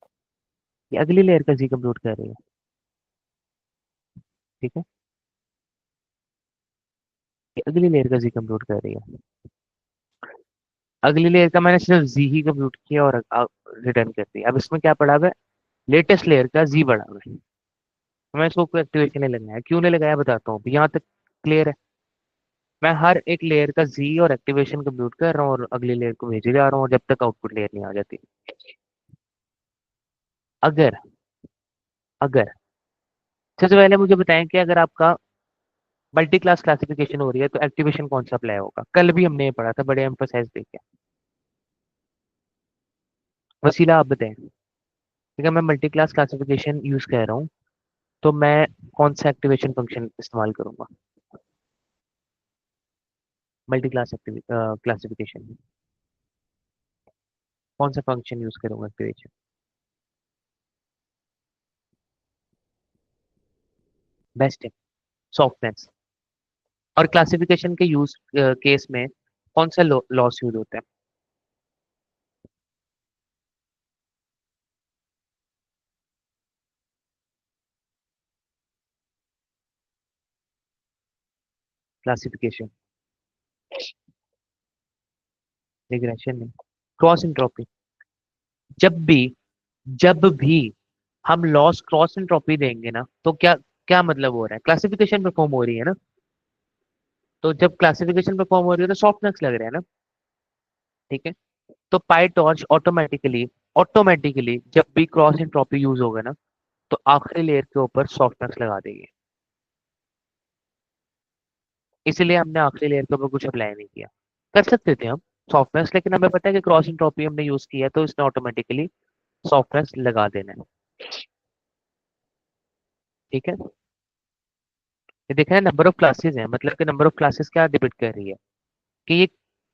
ये अगली लेयर का जी कंप्यूट कर रही है। ठीक है, ये अगली लेयर का जी कंप्यूट कर रही है। अगली लेयर का मैंने सिर्फ जी ही कंप्यूट किया और रिटर्न कर दिया। अब इसमें क्या पड़ा हुआ है, लेटेस्ट लेयर का जी पड़ा हुआ है। तो मैं इसको कोई एक्टिवेशन नहीं लगाया, क्यों नहीं लगाया बताता हूँ, यहाँ तक क्लियर है। मैं हर एक लेयर का जी और एक्टिवेशन कंप्यूट कर रहा हूँ और अगली लेयर को भेजे जा रहा हूँ जब तक आउटपुट लेयर नहीं आ जाती। अगर अगर सबसे पहले मुझे बताएं कि अगर आपका मल्टी क्लास क्लासिफिकेशन हो रही है तो एक्टिवेशन कौन सा अप्लाई होगा, कल भी हमने ये पढ़ा था बड़े एम्फोसाइज देके। वसीला आप बताएं, ठीक है, मैं मल्टी क्लास क्लासिफिकेशन यूज कर रहा हूँ, तो मैं कौन सा एक्टिवेशन फंक्शन इस्तेमाल करूंगा मल्टी क्लास क्लासिफिकेशन में, कौन सा फंक्शन यूज करूंगा एक्टिवेशन? बेस्ट है, सॉफ्टनेस। और क्लासिफिकेशन के यूज केस में कौन सा लॉस यूज होता है? क्लासिफिकेशन, रिग्रेशन में क्रॉस एंट्रोपी। जब भी जब भी हम लॉस क्रॉस एंट्रोपी देंगे ना, तो क्या क्या मतलब हो रहा है, क्लासिफिकेशन परफॉर्म हो रही है ना। तो जब क्लासिफिकेशन परफॉर्म हो रही है तो सॉफ्टनेस लग रहा है ना। ठीक है, तो पाई टॉर्च ऑटोमेटिकली ऑटोमेटिकली जब भी क्रॉस एंट्रोपी यूज होगा ना, तो आखिरी लेयर के ऊपर सॉफ्टनेस लगा देगी। इसलिए हमने आखिरी लेयर के ऊपर कुछ अप्लाई नहीं किया। कर सकते थे हम सॉफ्टनेस, लेकिन हमें पता है कि क्रॉस एंट्रोपी हमने यूज किया है, तो इसने ऑटोमेटिकली सॉफ्टनेस लगा देना है। ठीक है, ये देखा है, नंबर ऑफ क्लासेस है, मतलब कि नंबर ऑफ क्लासेस क्या डिपेंड कर रही है कि ये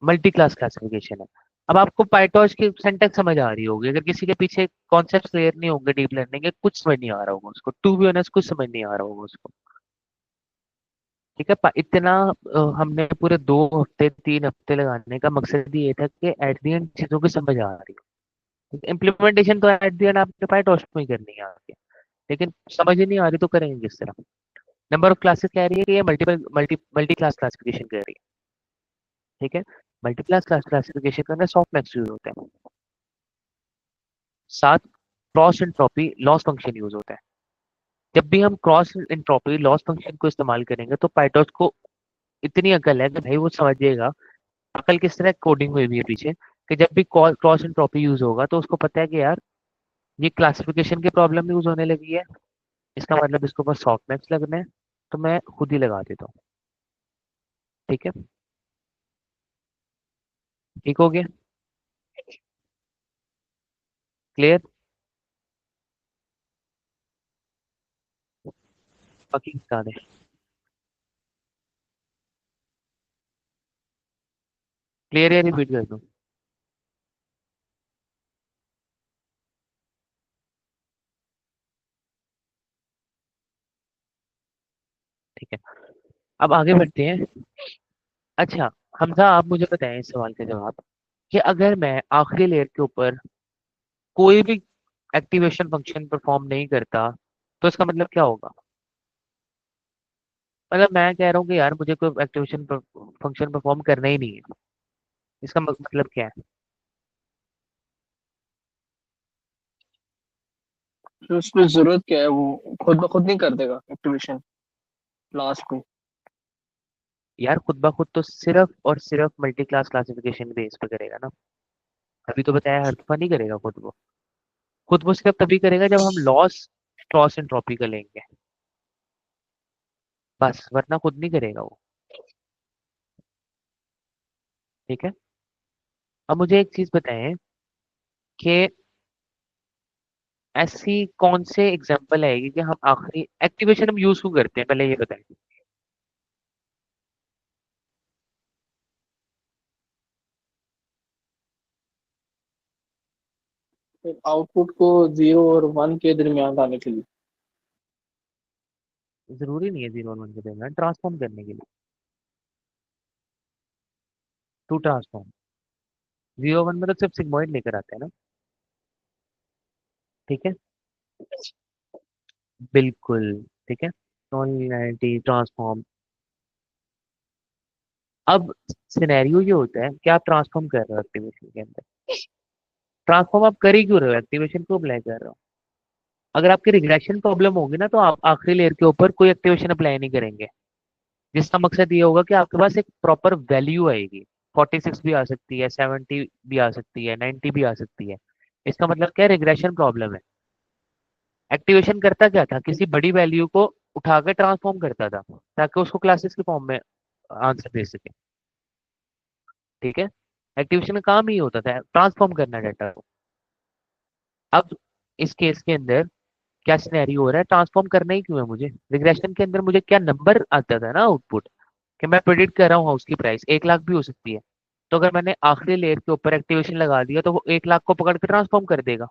मल्टी क्लास क्लासिफिकेशन है। अब आपको पाइटॉर्च की सिंटैक्स समझ आ रही होगी, अगर किसी के पीछे कॉन्सेप्ट क्लियर नहीं होंगे डीप लर्निंग के, कुछ समझ नहीं आ रहा होगा उसको, टू बी ऑनेस्ट कुछ समझ नहीं आ रहा होगा उसको। ठीक है, इतना हमने पूरे 2 हफ्ते 3 हफ्ते लगाने का मकसद ये था कि एट द एंड चीजों की समझ आ रही हो। इम्प्लीमेंटेशन तो एट द एंड आपने पाइटॉर्च में ही करनी है आगे, लेकिन समझ ही नहीं आ रही तो करेंगे किस तरह। नंबर ऑफ क्लासेस कह रही है कि ये multiple multi multi class classification कर रही है। ठीक है, मल्टी क्लास क्लासिफिकेशन करना सॉफ्ट मैक्स यूज होता है। साथ cross entropy loss function use होता है। जब भी हम क्रॉस एंट्रोपी लॉस फंक्शन को इस्तेमाल करेंगे तो पाइटॉट को इतनी अकल है कि भाई वो समझिएगा, अकल किस तरह कोडिंग हुई भी है पीछे, कि जब भी क्रॉस एंट्रोपी यूज होगा तो उसको पता है कि यार ये क्लासिफिकेशन की प्रॉब्लम यूज होने लगी है, इसका मतलब इसके ऊपर सॉफ्ट मैक्स लगना है, तो मैं खुद ही लगा देता हूँ। ठीक है, ठीक हो गया, क्लियर, बाकी बता दें। क्लियर है, रिपीट कर दूं? ठीक है, अब आगे बढ़ते हैं। अच्छा, हमजा आप मुझे बताएं इस सवाल का जवाब, कि अगर मैं आखिरी लेयर के ऊपर कोई भी एक्टिवेशन फंक्शन परफॉर्म नहीं करता तो इसका मतलब क्या होगा? मतलब मैं कह रहा हूँ कि यार मुझे कोई एक्टिवेशन फंक्शन परफॉर्म करना ही नहीं है, इसका मतलब क्या है? तो उसमें जरूरत क्या है, वो खुद ब खुद नहीं कर देगा एक्टिवेशन लास्ट में। यार खुद ब खुद तो सिर्फ और सिर्फ मल्टी क्लास क्लासिफिकेशन बेस पे करेगा ना। अभी तो बताया हर दफा नहीं करेगा खुद वो सिर्फ तभी करेगा जब हम लॉस क्रॉस एंट्रोपी का लेंगे, बस, वरना खुद नहीं करेगा वो। ठीक है, अब मुझे एक चीज बताएं कि ऐसी कौन से एग्जांपल आएगी कि हम आखिरी एक्टिवेशन हम यूज क्यों करते हैं, पहले ये बताएं। आउटपुट को 0 और 1 के दरमियान लाने के लिए। जरूरी नहीं है 0 और 1 के दरमियान, ट्रांसफॉर्म करने के लिए। टू ट्रांसफॉर्म 0 1 में तो सिर्फ सिग्मोइड लेकर आता है ना। ठीक है, बिल्कुल। ठीक है, नॉन लीनियरिटी ट्रांसफॉर्म। अब सिनेरियो ये होता है कि आप ट्रांसफॉर्म कर रहे हो एक्टिवेशन के अंदर। ट्रांसफॉर्म आप कर ही क्यों रहे हो, एक्टिवेशन क्यों अप्लाई कर रहे हो? अगर आपकी रिग्रेशन प्रॉब्लम होगी ना तो आप आखिरी लेयर के ऊपर कोई एक्टिवेशन अप्लाई नहीं करेंगे, जिसका मकसद ये होगा कि आपके पास एक प्रॉपर वैल्यू आएगी। 46 भी आ सकती है, 70 भी आ सकती है, 90 भी आ सकती है। इसका मतलब क्या है, रिग्रेशन प्रॉब्लम है। एक्टिवेशन करता क्या था, किसी बड़ी वैल्यू को उठा के ट्रांसफॉर्म करता था ताकि उसको क्लासेस के फॉर्म में आंसर दे सके। ठीक है, एक्टिवेशन का काम ही होता था ट्रांसफॉर्म करना डाटा को। अब इस केस के अंदर क्या सिनेरियो हो रहा है, ट्रांसफॉर्म करना ही क्यों है मुझे? रिग्रेशन के अंदर मुझे क्या नंबर आता था ना आउटपुट, कि मैं प्रेडिक्ट कर रहा हूँ हाउस की प्राइस 1 लाख भी हो सकती है। तो अगर मैंने आखिरी लेयर के ऊपर एक्टिवेशन लगा दिया तो वो 1 लाख को पकड़ के ट्रांसफॉर्म कर देगा।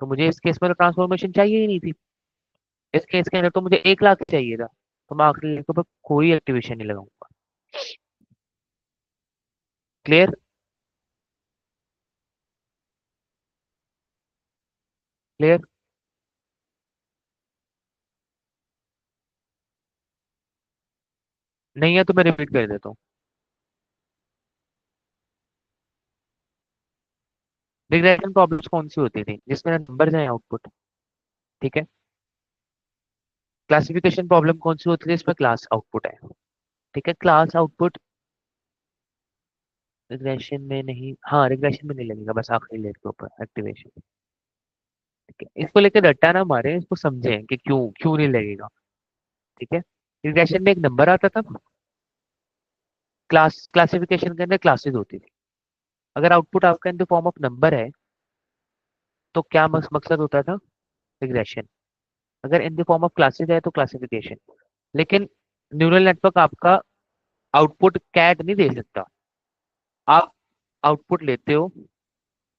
तो मुझे इस केस में तो ट्रांसफॉर्मेशन चाहिए ही नहीं थी। इस केस के अंदर तो मुझे 1 लाख चाहिए था, तो मैं आखिरी लेयर के ऊपर कोई एक्टिवेशन नहीं लगाऊंगा। क्लियर? क्लियर? नहीं है तो मैं रिपीट कर देता हूँ। रिग्रेशन प्रॉब्लम्स कौन सी होती थी, जिसमें नंबर जाए आउटपुट। ठीक है, क्लासिफिकेशन प्रॉब्लम कौन सी होती थी, इसमें क्लास आउटपुट है। ठीक है, क्लास आउटपुट रिग्रेशन में नहीं, हाँ रिग्रेशन में नहीं लगेगा, बस आखिरी लेयर के ऊपर एक्टिवेशन। ठीक है, इसको लेकर रट्टा ना मारे, इसको समझें कि क्यों क्यों नहीं लगेगा। ठीक है, रिग्रेशन में एक नंबर आता था, क्लासिफिकेशन के अंदर क्लासेस होती थी। अगर आउटपुट आपका in the form of number है तो क्या मकसद होता था, रिग्रेशन। अगर in the form of classes है तो क्लासिफिकेशन। लेकिन न्यूरल नेटवर्क आपका आउटपुट कैट नहीं दे सकता। आप आउटपुट लेते हो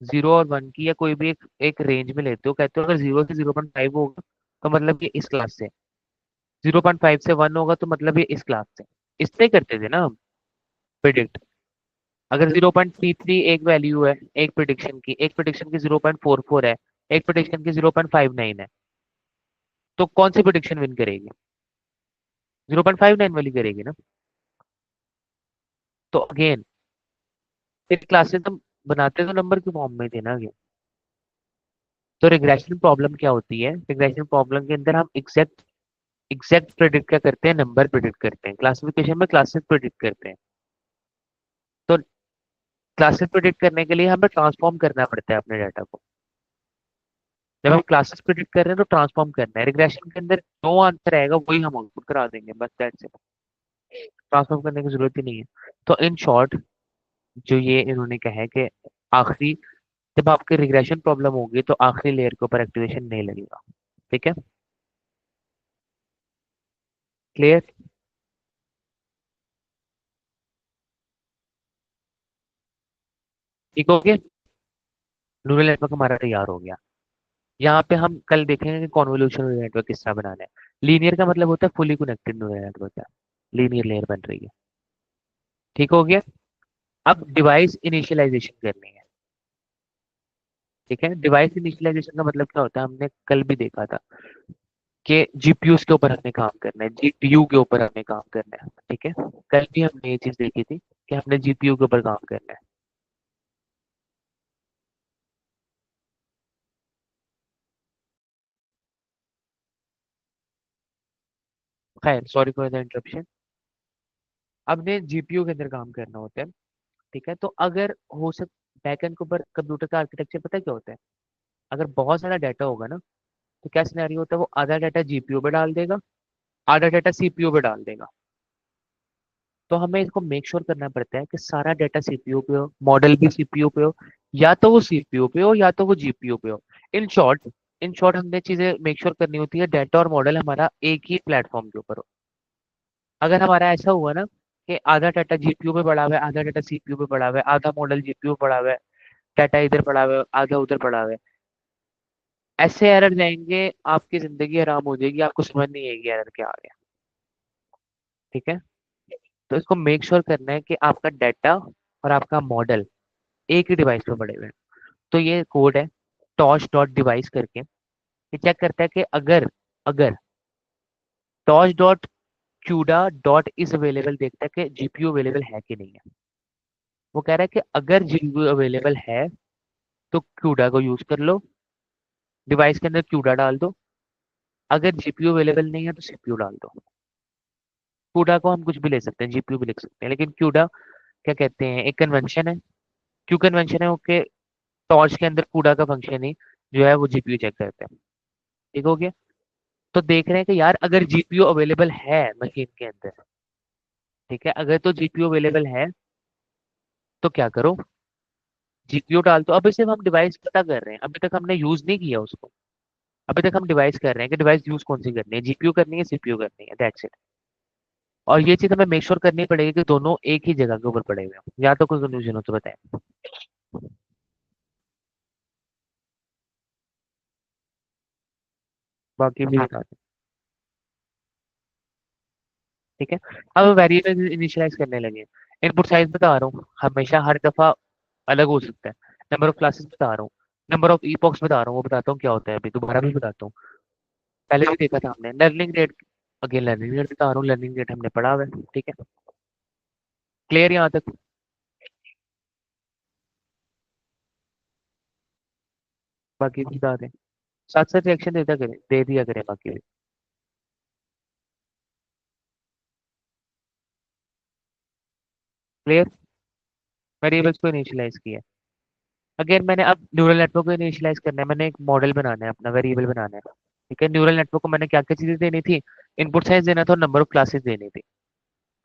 0 और 1 की, या कोई भी एक रेंज में लेते हो, कहते हो अगर 0 से 0.5 होगा तो मतलब ये इस क्लास से, 0.5 से 1 होगा तो मतलब ये इस क्लास से। इससे करते थे ना हम प्रिडिक्ट। अगर 0.33 एक वैल्यू है, एक प्रिडिक्शन की 0.44 है, एक प्रिडिक्शन की 0.59 है, तो कौन सी प्रिडिक्शन विन करेगी? 0.59 वाली करेगी ना। तो अगेन फिर क्लासेस हम बनाते तो नंबर के फॉर्म में थे ना अगेन। तो रिग्रेशन प्रॉब्लम क्या होती है, रिग्रेशन प्रॉब्लम के अंदर हम एग्जैक्ट प्रिडिक्ट क्या करते हैं, नंबर प्रिडिक्ट करते हैं। क्लासिफिकेशन में क्लासेस प्रिडिक्ट करते हैं। तो क्लासेस प्रिडिक्ट करने के लिए हमें ट्रांसफॉर्म करना पड़ता है अपने डाटा को। जब हम क्लासेस प्रिडिक्ट कर रहे हैं तो ट्रांसफॉर्म करना है। रिग्रेशन के अंदर जो आंसर आएगा वही हम आउटपुट करा देंगे, बस दैट्स इट। ट्रांसफॉर्म करने की जरूरत ही नहीं है। तो इन शॉर्ट जो ये इन्होंने कहा है कि आखिरी, जब आपकी रिग्रेशन प्रॉब्लम होगी तो आखिरी लेयर के ऊपर एक्टिवेशन नहीं लगेगा। ठीक है, क्लियर? ठीक हो गया, न्यूरल नेटवर्क हमारा तैयार हो गया। यहाँ पे हम कल देखेंगे कि कॉन्वोल्यूशन नेटवर्क किस तरह बनाना है। लीनियर का मतलब होता है फुली कनेक्टेड न्यूरल नेटवर्क है, लीनियर लेयर बन रही है। ठीक हो गया। अब डिवाइस इनिशियलाइजेशन करनी है। ठीक है, डिवाइस इनिशियलाइजेशन का मतलब क्या होता है, हमने कल भी देखा था कि जीपीयूज के ऊपर हमें काम करना है, जीपीयू के ऊपर हमें काम करना है। ठीक है, कल भी हमने ये चीज देखी थी कि हमने जीपीयू के ऊपर काम करना है। खैर, सॉरी फॉर द इंटरप्शन। अब ने जीपीयू के अंदर काम करना होता है। ठीक है, तो अगर हो सक बैकएंड के ऊपर कंप्यूटर का आर्किटेक्चर पता है क्या होता है, अगर बहुत सारा डाटा होगा ना, तो क्या सिनेरियो होता है, वो आधा डाटा जीपीयू पे डाल देगा, आधा डाटा सीपीयू पे डाल देगा। तो हमें इसको मेक श्योर करना पड़ता है कि सारा डाटा सीपीयू पे हो, मॉडल भी सीपीयू पे हो, या तो वो सीपीयू पे हो या तो वो जीपीयू पे हो। इन शॉर्ट इन शॉर्ट हमने चीजें मेक श्योर करनी होती है डाटा और मॉडल हमारा एक ही प्लेटफॉर्म के ऊपर हो। अगर हमारा ऐसा हुआ ना कि आधा डाटा जीपीयू पे पड़ा हुआ है, आधा डाटा सीपीयू पे पड़ा हुआ है, आधा मॉडल जीपीयू पे पड़ा हुआ है, डाटा इधर पड़ा हुआ है, आधा उधर पड़ा हुआ है, ऐसे एरर जाएंगे, आपकी जिंदगी हराम हो जाएगी, आपको समझ नहीं आएगी एरर क्या आ गया। ठीक है, तो इसको मेक श्योर करना है कि आपका डाटा और आपका मॉडल एक ही डिवाइस पे पड़े हुए हैं। तो ये कोड है टॉश डॉट डिवाइस करके, ये चेक करता है कि अगर अगर torch dot CUDA dot is available, देखता है कि जीपीयू अवेलेबल है कि नहीं है। वो कह रहा है कि अगर जीपीयू अवेलेबल है तो क्यूडा को यूज कर लो, डिवाइस के अंदर क्यूडा डाल दो। अगर जीपीयू अवेलेबल नहीं है तो सीपीयू डाल दो। क्यूडा को हम कुछ भी ले सकते हैं, जीपीयू भी लिख सकते हैं, लेकिन क्यूडा क्या कहते हैं, एक कन्वेंशन है। क्यों कन्वेंशन है, ओके, टॉर्च के अंदर कूड़ा का फंक्शन ही जो है वो जीपीयू चेक करता है। ठीक हो गया। तो देख रहे हैं कि यार अगर जीपीयू अवेलेबल है मशीन के अंदर, ठीक है, अगर तो जीपीयू अवेलेबल है तो क्या करो, जीपीयू डाल दो। अभी सिर्फ हम डिवाइस पता कर रहे हैं, अभी तक हमने यूज नहीं किया उसको। अभी तक हम डिवाइस कर रहे हैं कि डिवाइस यूज कौन सी करनी है, जीपीयू करनी है सीपीयू करनी है, दैट्स इट। और ये चीज हमें मेक श्योर करनी पड़ेगी कि दोनों एक ही जगह के ऊपर पड़े हुए हो, या तो कोई कंफ्यूजन हो तो बताएं। बाकी भी बता दें। ठीक है, अब वेरिएबल इनिशियलाइज करने लगे। इनपुट साइज बता रहा हूँ, हमेशा हर दफा अलग हो सकता है। नंबर ऑफ क्लासेस बता रहा हूँ, नंबर ऑफ ईपॉक्स बता रहा हूँ, वो बताता हूँ क्या होता है, अभी दोबारा भी बताता हूँ। पहले भी देखा था हमने learning rate. Again learning rate बता रहा हूँ, लर्निंग रेट हमने पढ़ा हुआ है। ठीक है, क्लियर यहाँ तक। बाकी भी बता दें, साथ साथ रिएक्शन देता करें, दे दिया करें बाकी भी। क्लियर, वेरिएबल्स को इनिशियलाइज किया। अगेन मैंने अब न्यूरल नेटवर्क को इनिशियलाइज करना है, मैंने एक मॉडल बनाना है, अपना वेरिएबल बनाना है। ठीक है, न्यूरल नेटवर्क को मैंने क्या क्या चीजें देनी थी, इनपुट साइज देना था और नंबर ऑफ क्लासेस देनी थी।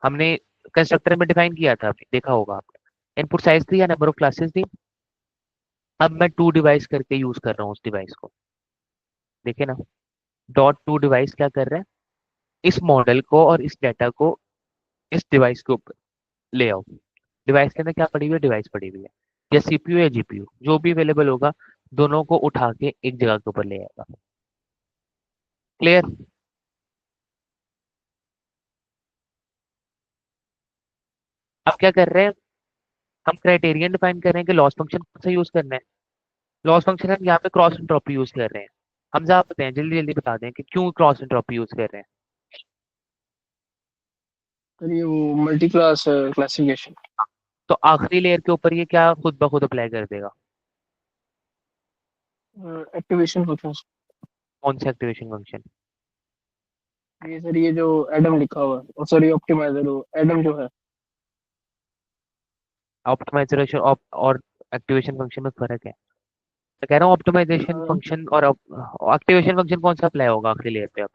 हमने कंस्ट्रक्टर में डिफाइन किया था, अभी देखा होगा आपने, इनपुट साइज दी या नंबर ऑफ क्लासेस दी। अब मैं टू डिवाइस करके यूज कर रहा हूँ उस डिवाइस को, देखे ना, डॉट टू डिवाइस क्या कर रहा है, इस मॉडल को और इस डाटा को इस डिवाइस के ऊपर ले आओ। डिवाइस के अंदर क्या पड़ी हुई है, डिवाइस पड़ी हुई है, या सीपीयू या जीपीयू जो भी अवेलेबल होगा, दोनों को उठा के एक जगह के ऊपर ले आएगा। क्लियर। अब क्या कर रहे हैं, हम क्राइटेरियन डिफाइन कर रहे हैं कि लॉस फंक्शन कौन सा यूज करना है। लॉस फंक्शन हम यहाँ पे क्रॉस एंट्रोपी यूज कर रहे हैं। हम आप बताएं, जल्दी जल्दी बता दें कि क्यों क्रॉस एंट्रोपी यूज कर रहे हैं। सर ये वो मल्टी क्लास क्लासिफिकेशन। तो आखिरी लेयर के ऊपर ये क्या खुद ब खुद अप्लाई कर देगा, एक्टिवेशन फंक्शन। कौन सा एक्टिवेशन फंक्शन। ये सर ये जो एडम लिखा हुआ है, और सॉरी ऑप्टिमाइजर हो एडम जो है। ऑप्टिमाइजेशन और एक्टिवेशन फंक्शन में फर्क है। तो कह रहा हूँ ऑप्टिमाइजेशन फंक्शन और एक्टिवेशन फंक्शन कौन सा अप्लाई होगा आखिरी लेयर पे अब।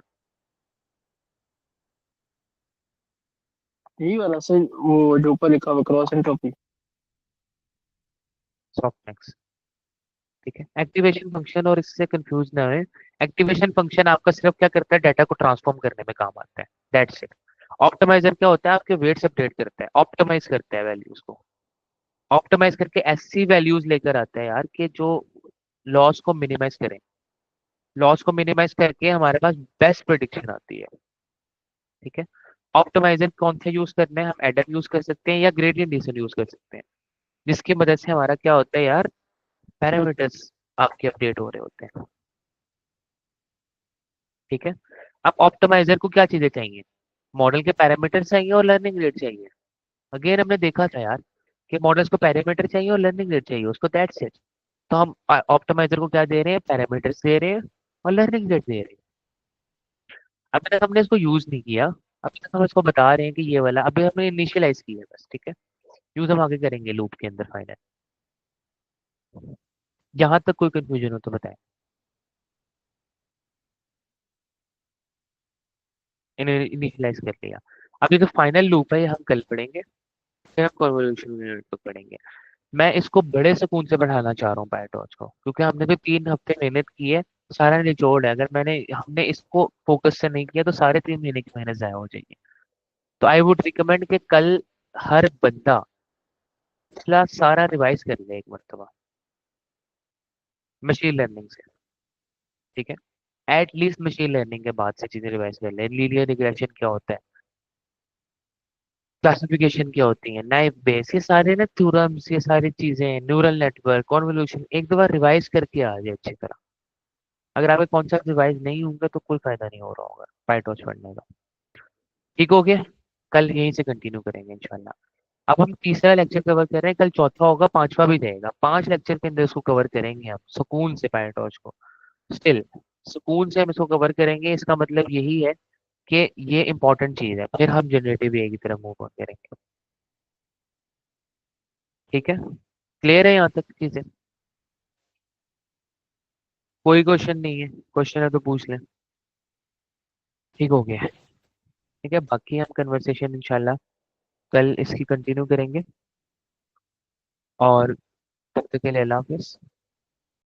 यही वाला सर, वो जो ऊपर लिखा हुआ क्रॉस एंट्रोपी। सॉफ्टमैक्स। ठीक है, एक्टिवेशन फंक्शन और इससे कंफ्यूज ना हो। एक्टिवेशन फंक्शन आपका सिर्फ क्या करता है, डाटा को ट्रांसफॉर्म करने में काम आता है, दैट्स इट। ऑप्टिमाइजर क्या होता है, आपके वेट्स अपडेट करता है, ऑप्टिमाइज करता है वैल्यूज को। ऑप्टिमाइज करके ऐसी वैल्यूज लेकर आता है यार कि जो लॉस को मिनिमाइज करें। लॉस को मिनिमाइज करके हमारे पास बेस्ट प्रिडिक्शन आती है। ठीक है। ऑप्टिमाइजर कौन सा यूज करना है, हम एडर यूज कर सकते हैं या ग्रेडियंट डिसेंट यूज कर सकते हैं, जिसकी मदद से हमारा क्या होता है यार, पैरामीटर्स आपके अपडेट हो रहे होते हैं। ठीक है। अब ऑप्टिमाइजर को क्या चीजें चाहिए, मॉडल के पैरामीटर चाहिए और लर्निंग रेट चाहिए। अगेन हमने देखा था यार कि मॉडल्स को पैरामीटर चाहिए और लर्निंग रेट चाहिए, उसको दैट्स इट। तो हम ऑप्टिमाइजर को क्या दे रहे हैं, पैरामीटर्स दे रहे हैं और लर्निंग रेट दे रहे हैं। अभी तक हमने इसको यूज नहीं किया, अभी तक हम इसको बता रहे हैं कि ये वाला अभी हमने इनिशियलाइज किया है बस। ठीक है। यूज हम आगे करेंगे लूप के अंदर फाइनल। यहाँ तक कोई कंफ्यूजन हो तो बताएं। इन्हें इनिशियलाइज कर लिया। अभी जो फाइनल लूप है ये हम कल पढ़ेंगे, फिर हम कन्वोल्यूशन यूनिट को पढ़ेंगे। मैं इसको बड़े सुकून से बढ़ाना चाह रहा हूँ पाइटॉर्च को, क्योंकि हमने भी 3 हफ्ते मेहनत की है। सारा निचोड़ है, अगर हमने इसको फोकस से नहीं किया तो सारे 3 महीने की मेहनत जाया हो जाएगी। तो आई वुड रिकमेंड कि कल हर बंदा पिछला सारा रिवाइज कर ले एक मरतबा मशीन लर्निंग से। ठीक है। एटलीस्ट मशीन लर्निंग के बाद से चीजें रिवाइज कर ले, लीनियर रिग्रेशन क्या होता है, क्लासिफिकेशन क्या होती है, नाइफ बेस, ये सारे ना थ्योरम्स, ये सारी चीजें, न्यूरल नेटवर्क, कॉन्वोल्यूशन एक दफा रिवाइज करके आ जाए अच्छी तरह। अगर आपके कॉन्सेप्ट रिवाइज नहीं होंगे तो कोई फायदा नहीं हो रहा होगा पाइटॉच पढ़ने का। ठीक हो गया। कल यहीं से कंटिन्यू करेंगे इंशाल्लाह। अब हम तीसरा लेक्चर कवर कर रहे हैं, कल चौथा होगा, पांचवा भी रहेगा। 5 लेक्चर के अंदर इसको कवर करेंगे हम सुकून से पाइटॉच को। स्टिल सुकून से हम इसको कवर करेंगे, इसका मतलब यही है कि ये इंपॉर्टेंट चीज है, फिर हम जनरेटिव एआई की तरफ मूव ऑन करेंगे। ठीक है। क्लियर है यहाँ तक चीजें? कोई क्वेश्चन नहीं है, क्वेश्चन है तो पूछ लें। ठीक हो गया। ठीक है, बाकी हम कन्वर्सेशन इंशाल्लाह कल इसकी कंटिन्यू करेंगे। और तब तक के लिए अल्लाह हाफिज।